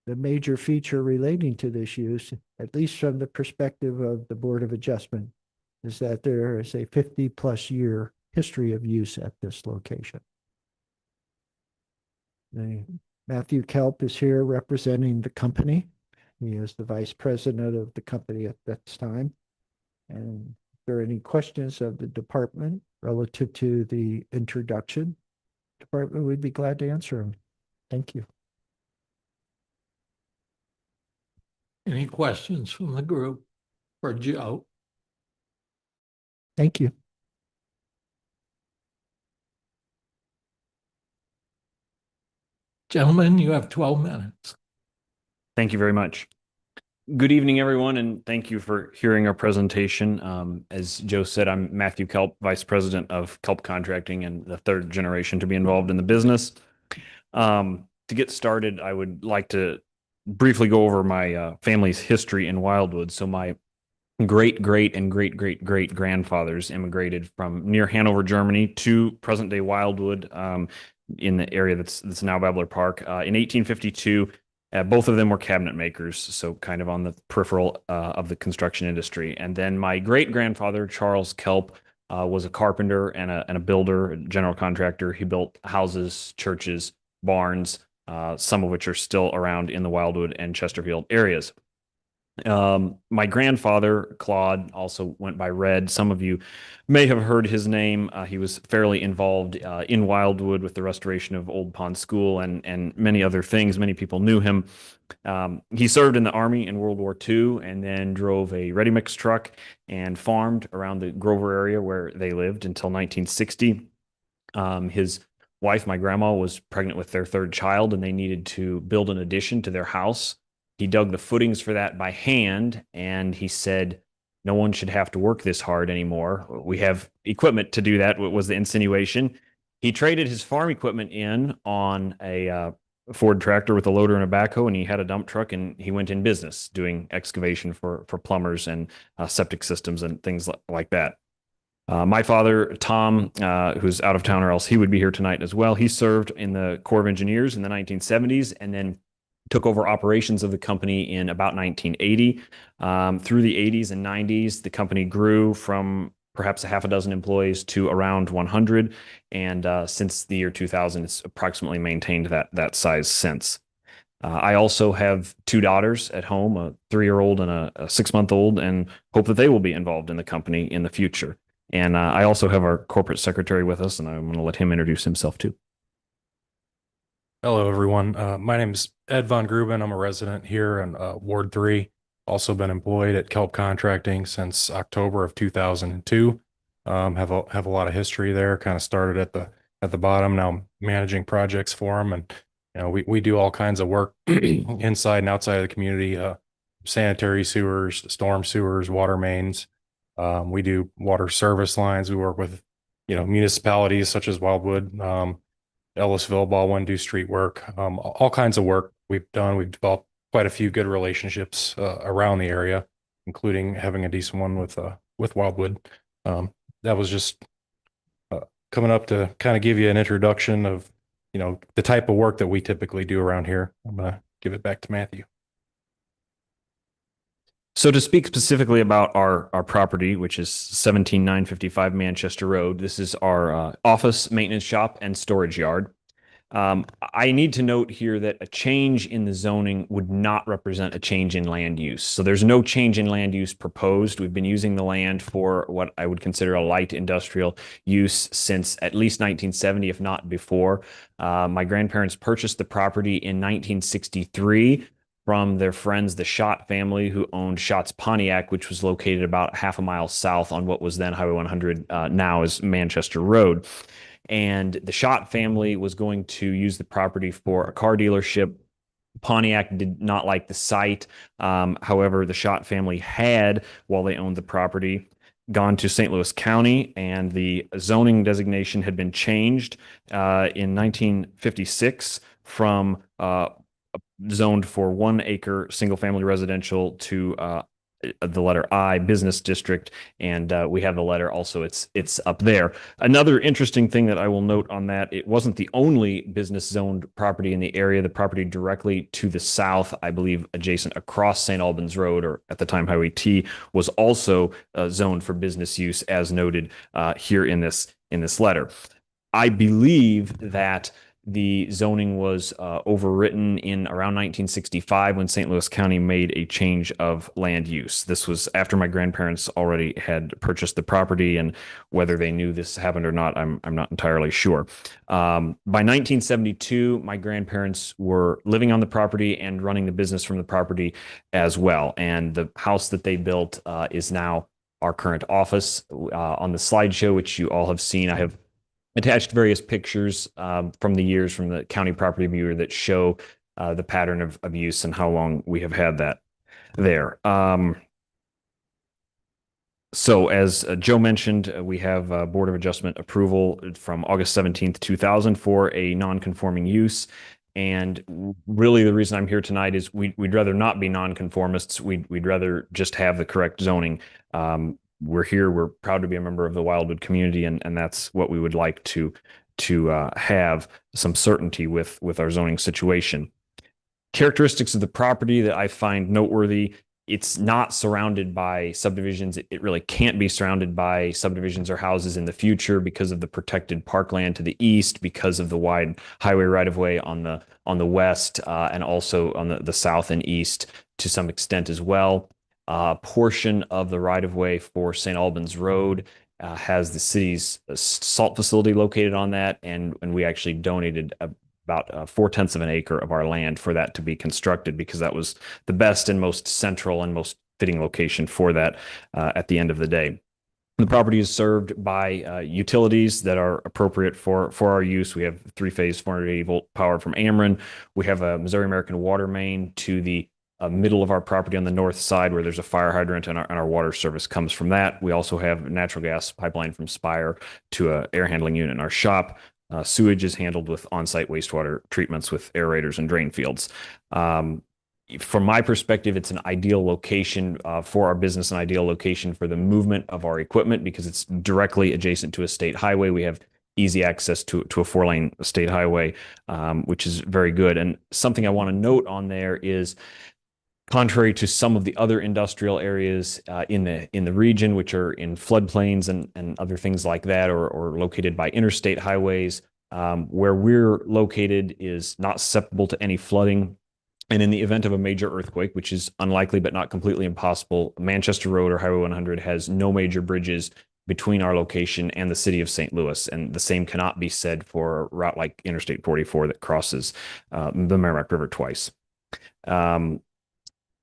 the major feature relating to this use, at least from the perspective of the Board of Adjustment, is that there is a 50+ year history of use at this location. Matthew Kelp is here representing the company. He is the vice president of the company at this time. And if there are any questions of the department relative to the introduction, department would be glad to answer them. Thank you. Any questions from the group for Joe? Thank you. Gentlemen, you have 12 minutes. Thank you very much. Good evening, everyone, and thank you for hearing our presentation. As Joe said, I'm Matthew Kelp, Vice President of Kelp Contracting and the third generation to be involved in the business. To get started, I would like to briefly go over my family's history in Wildwood. So my great grandfathers immigrated from near Hanover, Germany to present-day Wildwood in the area that's now Babbler Park. In 1852, both of them were cabinet makers, so kind of on the peripheral of the construction industry. And then my great-grandfather, Charles Kelp, was a carpenter and a builder, a general contractor. He built houses, churches, barns, some of which are still around in the Wildwood and Chesterfield areas. My grandfather, Claude, also went by Red. Some of you may have heard his name. He was fairly involved in Wildwood with the restoration of Old Pond School and many other things. Many people knew him. He served in the Army in World War II and then drove a ready-mix truck and farmed around the Grover area where they lived until 1960. His wife, my grandma, was pregnant with their third child, and they needed to build an addition to their house. He dug the footings for that by hand, and he said, no one should have to work this hard anymore. We have equipment to do that, was the insinuation. He traded his farm equipment in on a Ford tractor with a loader and a backhoe, and he had a dump truck, and he went in business doing excavation for plumbers and septic systems and things like that. My father, Tom, who's out of town or else he would be here tonight as well, he served in the Corps of Engineers in the 1970s and then took over operations of the company in about 1980. Through the 80s and 90s, the company grew from perhaps a half a dozen employees to around 100. And since the year 2000, it's approximately maintained that size since. I also have 2 daughters at home, a 3-year-old and a 6-month-old, and hope that they will be involved in the company in the future. And I also have our corporate secretary with us, and I'm going to let him introduce himself too. Hello, everyone. My name is Ed Von Gruben. I'm a resident here in Ward 3. Also been employed at Kelp Contracting since October of 2002. Have a lot of history there. Kind of started at the bottom. Now I'm managing projects for them, and we do all kinds of work inside and outside of the community. Sanitary sewers, storm sewers, water mains. We do water service lines. We work with municipalities such as Wildwood, Ellisville, Baldwin, do street work, all kinds of work we've done. We've developed quite a few good relationships around the area, including having a decent one with Wildwood. That was just coming up to kind of give you an introduction of, the type of work that we typically do around here. I'm going to give it back to Matthew. So to speak specifically about our property, which is 17955 Manchester Road, this is our office, maintenance shop, and storage yard. I need to note here that a change in the zoning would not represent a change in land use. So there's no change in land use proposed. We've been using the land for what I would consider a light industrial use since at least 1970, if not before. My grandparents purchased the property in 1963 from their friends, the Schott family, who owned Schott's Pontiac, which was located about half a mile south on what was then Highway 100, now is Manchester Road. And the Schott family was going to use the property for a car dealership. Pontiac did not like the site. However, the Schott family had, while they owned the property, gone to St. Louis County, and the zoning designation had been changed in 1956 from zoned for 1 acre single family residential to the letter I, business district, and we have the letter also. It's up there. Another interesting thing that I will note on that, it wasn't the only business zoned property in the area. The property directly to the south, I believe adjacent across St. Albans Road, or at the time Highway T, was also zoned for business use, as noted here in this letter. I believe that the zoning was overwritten in around 1965 when St. Louis County made a change of land use. This was after my grandparents already had purchased the property, and whether they knew this happened or not, I'm not entirely sure. By 1972, my grandparents were living on the property and running the business from the property as well. And the house that they built is now our current office. On the slideshow, which you all have seen, I have attached various pictures from the years from the county property viewer that show the pattern of use and how long we have had that there. So as Joe mentioned, we have Board of Adjustment approval from August 17th, 2000 for a non-conforming use. And really the reason I'm here tonight is we'd rather not be non-conformists. We'd rather just have the correct zoning. We're here. We're proud to be a member of the Wildwood community, and that's what we would like to have some certainty with our zoning situation. Characteristics of the property that I find noteworthy: it's not surrounded by subdivisions. It really can't be surrounded by subdivisions or houses in the future because of the protected parkland to the east, because of the wide highway right-of-way on the west, and also on the south and east to some extent as well. A portion of the right-of-way for St. Albans Road has the city's salt facility located on that, and we actually donated about 4/10 of an acre of our land for that to be constructed, because that was the best and most central and most fitting location for that at the end of the day. The property is served by utilities that are appropriate for our use. We have 3-phase 480 volt power from Ameren. We have a Missouri American water main to the middle of our property on the north side, where there's a fire hydrant, and our water service comes from that. We also have a natural gas pipeline from Spire to an air handling unit in our shop. Sewage is handled with on-site wastewater treatments with aerators and drain fields. From my perspective, it's an ideal location for our business, an ideal location for the movement of our equipment, because it's directly adjacent to a state highway. We have easy access to a 4-lane state highway, which is very good. And something I want to note on there is, contrary to some of the other industrial areas in the region, which are in floodplains and other things like that, or located by interstate highways, where we're located is not susceptible to any flooding. And in the event of a major earthquake, which is unlikely but not completely impossible, Manchester Road or Highway 100 has no major bridges between our location and the city of St. Louis. And the same cannot be said for a route like Interstate 44 that crosses the Merrimack River twice.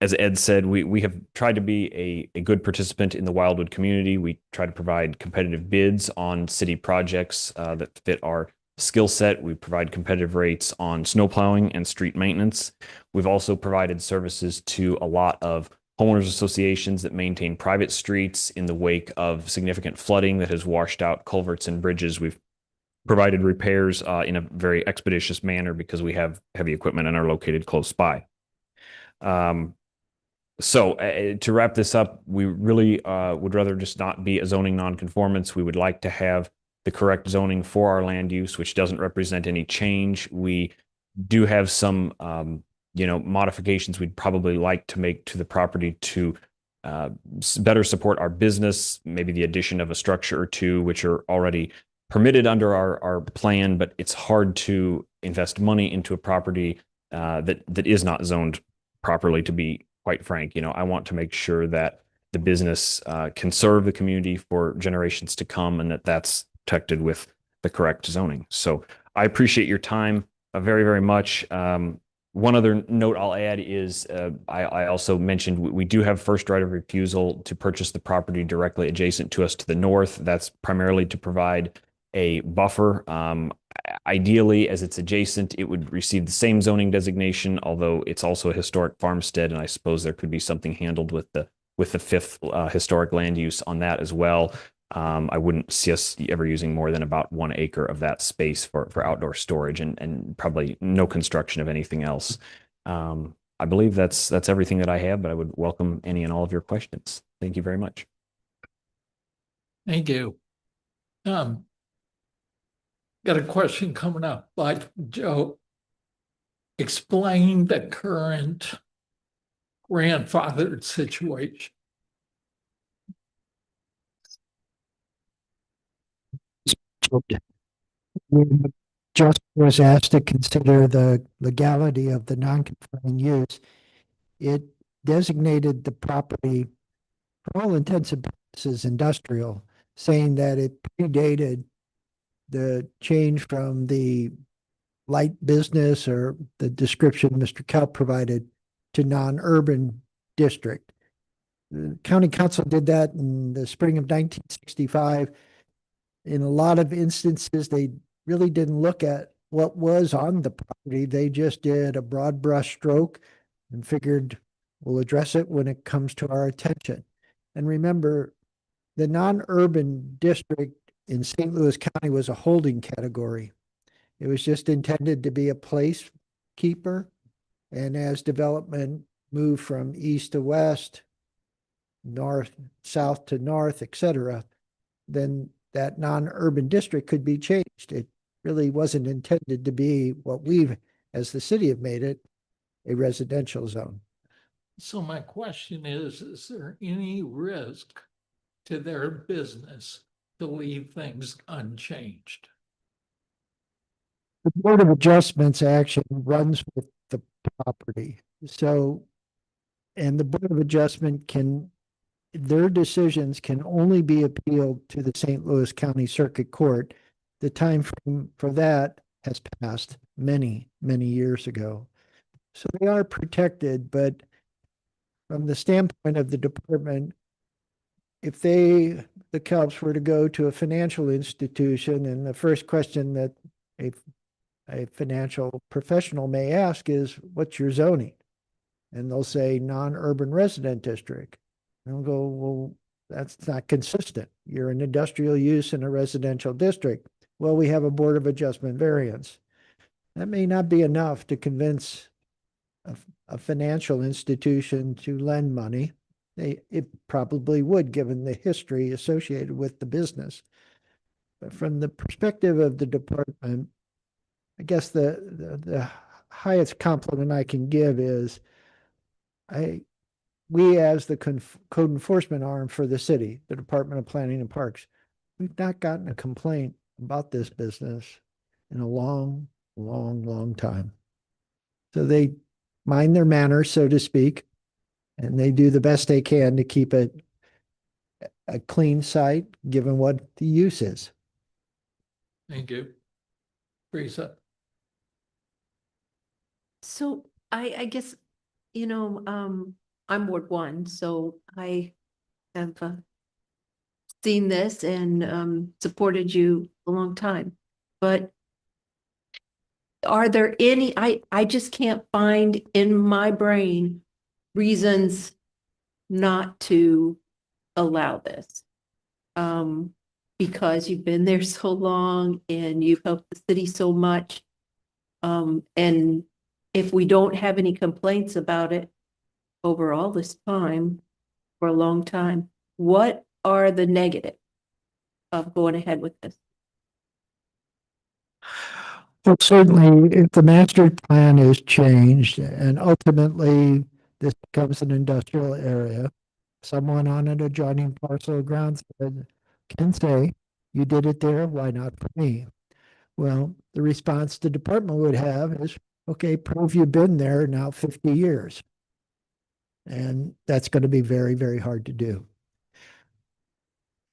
As Ed said, we have tried to be a good participant in the Wildwood community. We try to provide competitive bids on city projects that fit our skill set. We provide competitive rates on snow plowing and street maintenance. We've also provided services to a lot of homeowners associations that maintain private streets in the wake of significant flooding that has washed out culverts and bridges. We've provided repairs in a very expeditious manner because we have heavy equipment and are located close by. To wrap this up, we really would rather just not be a zoning nonconformance. We would like to have the correct zoning for our land use, which doesn't represent any change. We do have some, modifications we'd probably like to make to the property to better support our business, maybe the addition of a structure or two, which are already permitted under our plan, but it's hard to invest money into a property that is not zoned properly, to be quite frank. I want to make sure that the business can serve the community for generations to come, and that's protected with the correct zoning. So I appreciate your time very, very much. One other note I'll add is I also mentioned we do have first right of refusal to purchase the property directly adjacent to us to the north. That's primarily to provide a buffer. Ideally, as it's adjacent, it would receive the same zoning designation, although it's also a historic farmstead, and I suppose there could be something handled with the fifth historic land use on that as well. I wouldn't see us ever using more than about 1 acre of that space for outdoor storage, and probably no construction of anything else. I believe that's everything that I have, but I would welcome any and all of your questions. Thank you very much. Thank you. Got a question coming up, but Joe, explain the current grandfathered situation. Just was asked to consider the legality of the non-conforming use. It designated the property, for all intents and purposes, industrial, saying that it predated the change from the light business, or the description Mr. Kelp provided, to non-urban district. The county council did that in the spring of 1965. In a lot of instances, they really didn't look at what was on the property. They just did a broad brush stroke and figured we'll address it when it comes to our attention. And remember, the non-urban district in St. Louis County was a holding category. It was just intended to be a place keeper. And as development moved from east to west, north, south to north, etc., then that non-urban district could be changed. It really wasn't intended to be what we've, as the city, have made it, a residential zone. So my question is there any risk to their business to leave things unchanged? The Board of Adjustments action runs with the property. So, and the Board of Adjustment their decisions can only be appealed to the St. Louis County Circuit Court. The time frame for that has passed many, many years ago. So they are protected, but from the standpoint of the department, if the Kelps were to go to a financial institution, and the first question that a financial professional may ask is, what's your zoning? And they'll say non-urban resident district. And they'll go, well, that's not consistent. You're an industrial use in a residential district. Well, we have a Board of Adjustment variance. That may not be enough to convince a financial institution to lend money. It probably would, given the history associated with the business. But from the perspective of the department, I guess the highest compliment I can give is we, as the code enforcement arm for the city, the Department of Planning and Parks, we've not gotten a complaint about this business in a long, long, long time. So they mind their manners, so to speak, and they do the best they can to keep it a clean site, given what the use is. Thank you. Teresa. So I guess, I'm Ward 1, so I have seen this and supported you a long time. But are there any, I just can't find in my brain reasons not to allow this. Because you've been there so long and you've helped the city so much. And if we don't have any complaints about it, over all this time, for a long time. What are the negatives of going ahead with this? Well, certainly, if the master plan is changed and ultimately this becomes an industrial area, someone on an adjoining parcel of ground can say, you did it there, why not for me? Well, the response the department would have is, okay, prove you've been there now 50 years. And that's going to be very, very hard to do.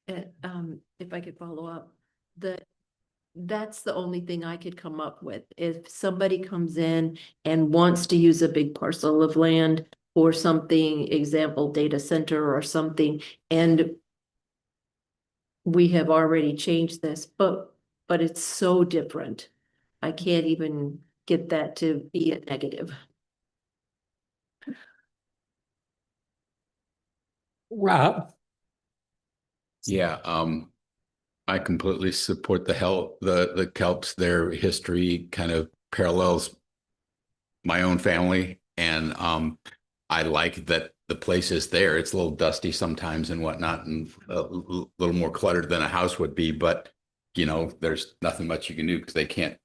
If I could follow up, that's the only thing I could come up with. If somebody comes in and wants to use a big parcel of land for something, example, data center or something, and we have already changed this, but it's so different. I can't even get that to be a negative. Rob, Yeah, I completely support the Kelps. Their history kind of parallels my own family, and I like that the place is there. It's a little dusty sometimes and whatnot, and a little more cluttered than a house would be, but you know, there's nothing much you can do because they can't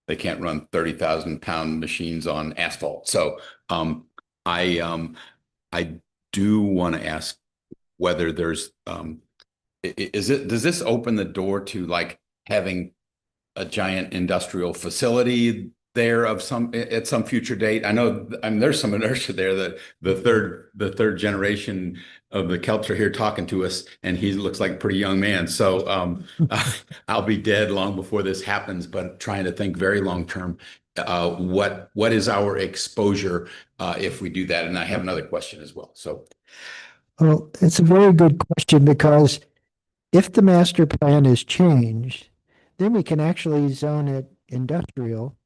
run 30,000-pound machines on asphalt. So I do want to ask whether there's does this open the door to like having a giant industrial facility there at some future date? I know, I mean, there's some inertia there that the third generation of the Kelps are here talking to us, and he looks like a pretty young man. So I'll be dead long before this happens, but trying to think very long term. What is our exposure if we do that? And I have another question as well. So, well, it's a very good question, because if the master plan is changed, then we can actually zone it industrial,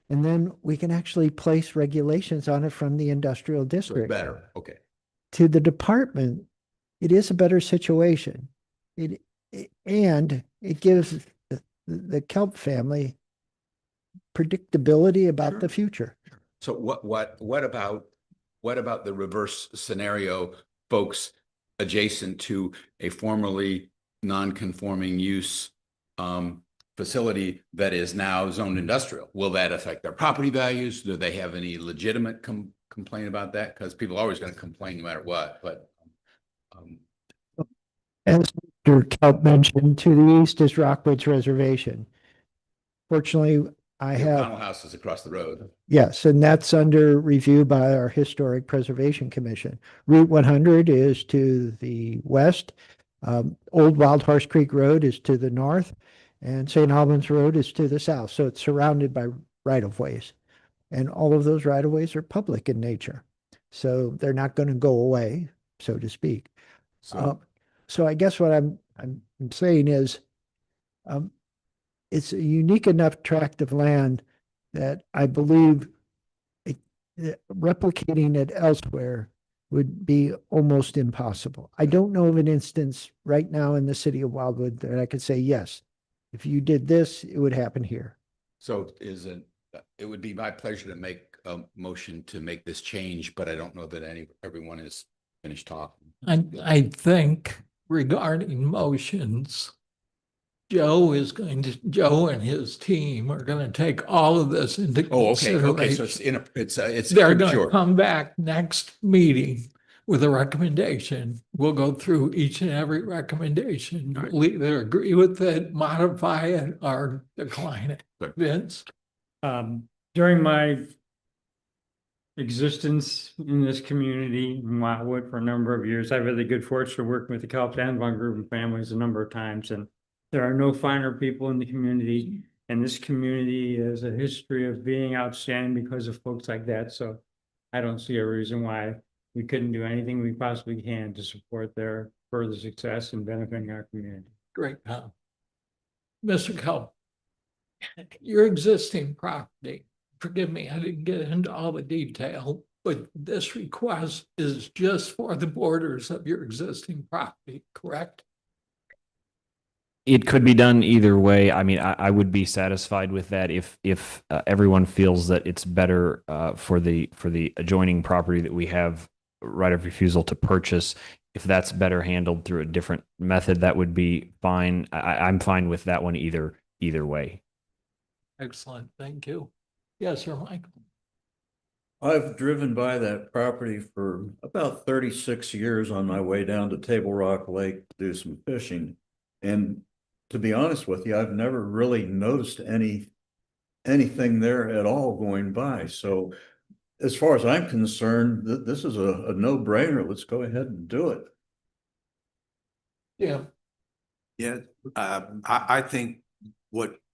and then we can actually place regulations on it from the industrial so district. better. Okay. To the department, it is a better situation. And it gives the Kelp family predictability about the future. So what about the reverse scenario, folks adjacent to a formerly non-conforming use facility that is now zoned industrial? Will that affect their property values? Do they have any legitimate complaint about that? Because people are always going to complain no matter what, but as Mr. Kelp mentioned, to the east is Rockwood's Reservation. Fortunately, I the have, O'Connell House is across the road. yes, and that's under review by our Historic Preservation Commission. Route 100 is to the west. Old Wild Horse Creek Road is to the north, and St. Albans Road is to the south. So it's surrounded by right-of-ways. And all of those right-of-ways are public in nature. So they're not going to go away, so to speak. So I guess what I'm saying is, it's a unique enough tract of land that I believe replicating it elsewhere would be almost impossible. I don't know of an instance right now in the city of Wildwood that I could say, yes, if you did this, it would happen here. So it would be my pleasure to make a motion to make this change, but I don't know that everyone is finished talking. I think regarding motions, Joe and his team are going to take all of this into consideration. Okay. So it's They're going to premature. come back next meeting with a recommendation. We'll go through each and every recommendation. We'll either agree with it, modify it, or decline it. Good. Vince? During my existence in this community in Wildwood for a number of years, I've had the good fortune of working with the Kelp and Von Gruben families a number of times, and there are no finer people in the community, and this community has a history of being outstanding because of folks like that. So I don't see a reason why we couldn't do anything we possibly can to support their further success and benefiting our community. Great, Tom. Mr. Kelp, your existing property, forgive me, I didn't get into all the detail, but this request is just for the borders of your existing property, correct? It could be done either way. I mean, I would be satisfied with that if everyone feels that it's better for the adjoining property that we have right of refusal to purchase. If that's better handled through a different method, that would be fine. I'm fine with that one either way. Excellent, thank you. Yes, sir, Michael. I've driven by that property for about 36 years on my way down to Table Rock Lake to do some fishing. And to be honest with you, I've never really noticed anything there at all going by. So as far as I'm concerned, this is a no-brainer. Let's go ahead and do it. Yeah. Yeah, I think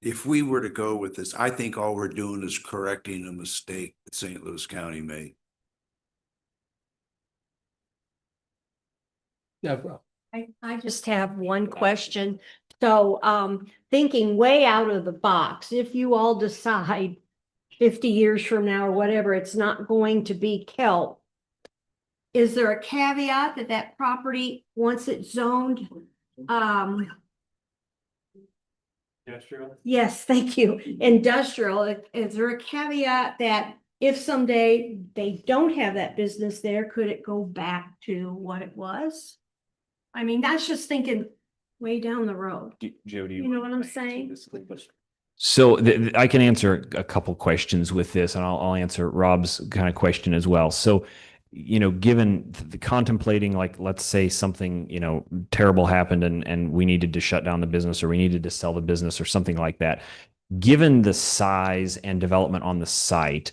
if we were to go with this, I think all we're doing is correcting a mistake that St. Louis County made. Deborah. I just have one question. So, thinking way out of the box, if you all decide 50 years from now or whatever, it's not going to be kelp, is there a caveat that that property, once it's zoned, Industrial? yes, thank you, industrial, is there a caveat that if someday they don't have that business there, could it go back to what it was? I mean, that's just thinking way down the road. Jody, You know what I'm saying? So I can answer a couple questions with this, and I'll answer Rob's kind of question as well. So, given the contemplating, like, let's say something, terrible happened and we needed to shut down the business or we needed to sell the business or something like that, given the size and development on the site,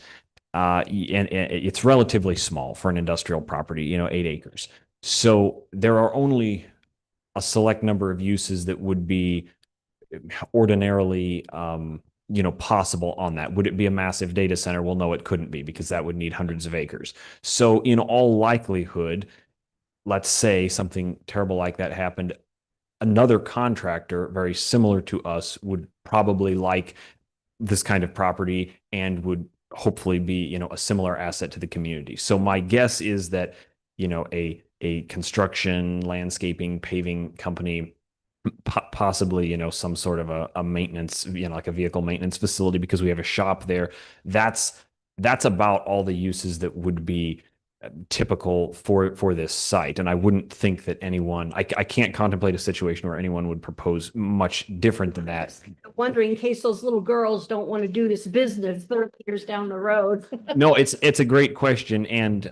and it's relatively small for an industrial property, 8 acres. So there are only a select number of uses that would be ordinarily possible on that. Would it be a massive data center? Well, no, it couldn't be, because that would need hundreds of acres. So in all likelihood, let's say something terrible like that happened, another contractor very similar to us would probably like this kind of property and would hopefully be, a similar asset to the community. So my guess is that, a construction, landscaping, paving company, possibly, some sort of a maintenance, like a vehicle maintenance facility, because we have a shop there. That's about all the uses that would be typical for this site. And I wouldn't think that I can't contemplate a situation where anyone would propose much different than that. Wondering in case those little girls don't want to do this business 30 years down the road. No, it's a great question. And,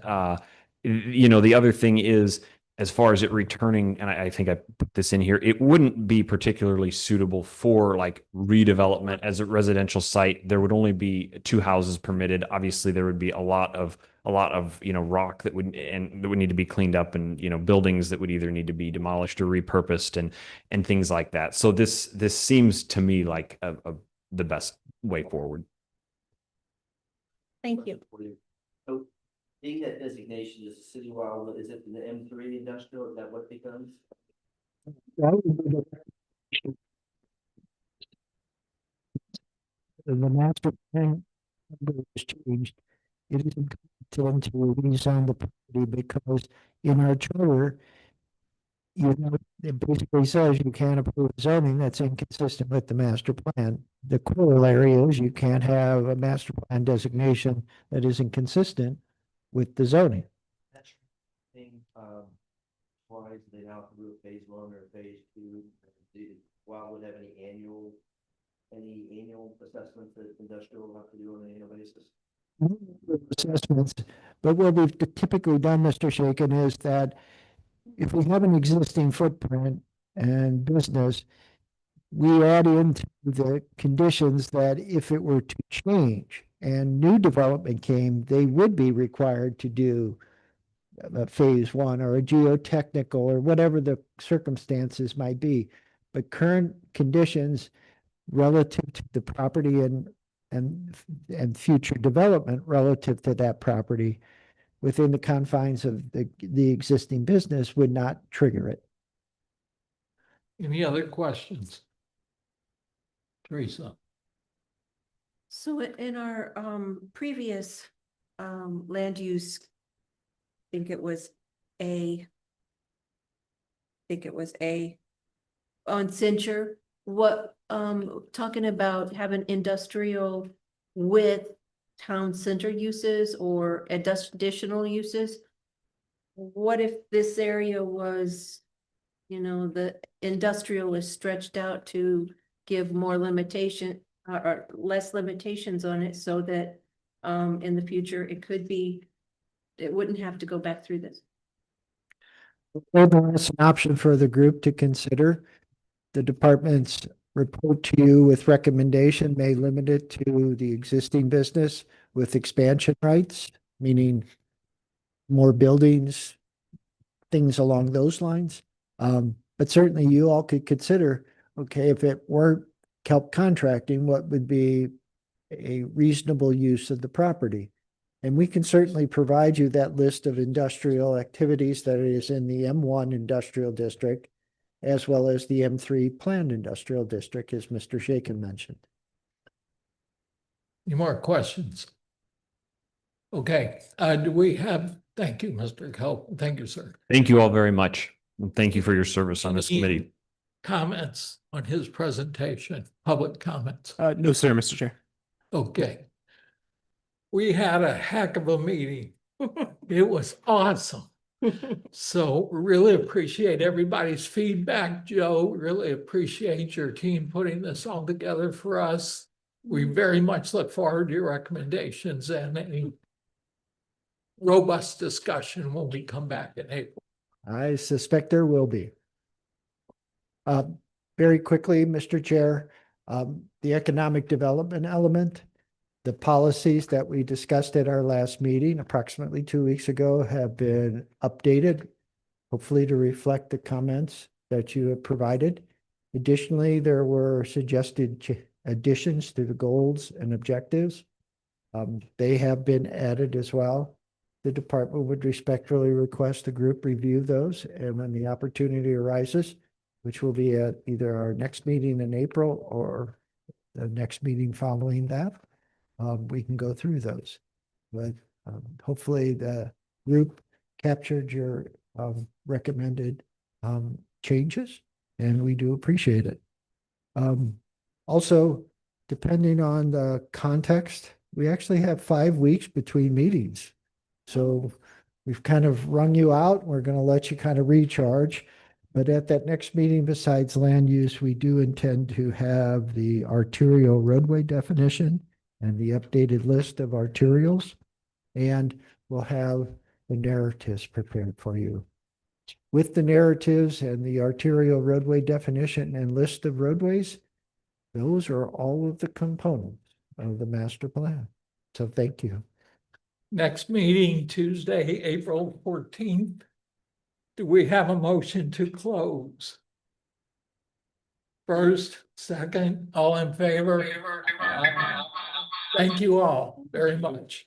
the other thing is, as far as it returning, and I think I put this in here, it wouldn't be particularly suitable for like redevelopment as a residential site. There would only be 2 houses permitted. Obviously, there would be a lot of rock that would need to be cleaned up, and buildings that would either need to be demolished or repurposed and things like that. So this seems to me like the best way forward. Thank you. So being that designation is a city wild, is it in the M3 industrial? Is that what it becomes? The master plan was changed. It is important to rezone the property because in our charter, it basically says you can't approve zoning that's inconsistent with the master plan. The corollary is you can't have a master plan designation that is inconsistent with the zoning. That's thing, why is they now do a phase 1 or phase 2? Wildwood have any annual assessments that industrial will have to do on an annual basis? Assessments, but what we've typically done, Mr. Shaken, is that if we have an existing footprint and business, we add into the conditions that if it were to change and new development came, they would be required to do a phase 1 or a geotechnical or whatever the circumstances might be. But current conditions relative to the property and future development relative to that property within the confines of the existing business would not trigger it. Any other questions? Teresa. So in our previous land use, I think it was A on Cincher, what, talking about having industrial with town center uses or additional uses. What if this area was, the industrial is stretched out to give more limitation or less limitations on it so that in the future it could be, it wouldn't have to go back through this. Well, that's an option for the group to consider. The department's report to you with recommendation may limit it to the existing business with expansion rights, meaning more buildings, things along those lines. But certainly you all could consider, okay, if it weren't kelp contracting, what would be a reasonable use of the property? And we can certainly provide you that list of industrial activities that is in the M1 industrial district, as well as the M3 planned industrial district, as Mr. Shaken mentioned. Any more questions? Okay, do we have, thank you, Mr. Kelp. Thank you, sir. Thank you all very much. And thank you for your service on this Any committee. Comments on his presentation, public comments? No, sir, Mr. Chair. Okay. We had a heck of a meeting. It was awesome. So really appreciate everybody's feedback, Joe. Really appreciate your team putting this all together for us. We very much look forward to your recommendations and any robust discussion when we come back in April. I suspect there will be. Very quickly, Mr. Chair, the economic development element, the policies that we discussed at our last meeting approximately 2 weeks ago have been updated, hopefully to reflect the comments that you have provided. Additionally, there were suggested additions to the goals and objectives. They have been added as well. The department would respectfully request the group review those, and when the opportunity arises, which will be at either our next meeting in April or the next meeting following that, we can go through those. But hopefully the group captured your recommended changes, and we do appreciate it. Also, depending on the context, we actually have 5 weeks between meetings. So we've kind of wrung you out. We're going to let you kind of recharge. But at that next meeting, besides land use, we do intend to have the arterial roadway definition and the updated list of arterials. And we'll have the narratives prepared for you. With the narratives and the arterial roadway definition and list of roadways, those are all of the components of the master plan. So thank you. Next meeting, Tuesday, April 14th. Do we have a motion to close? First, second, all in favor? Thank you all very much.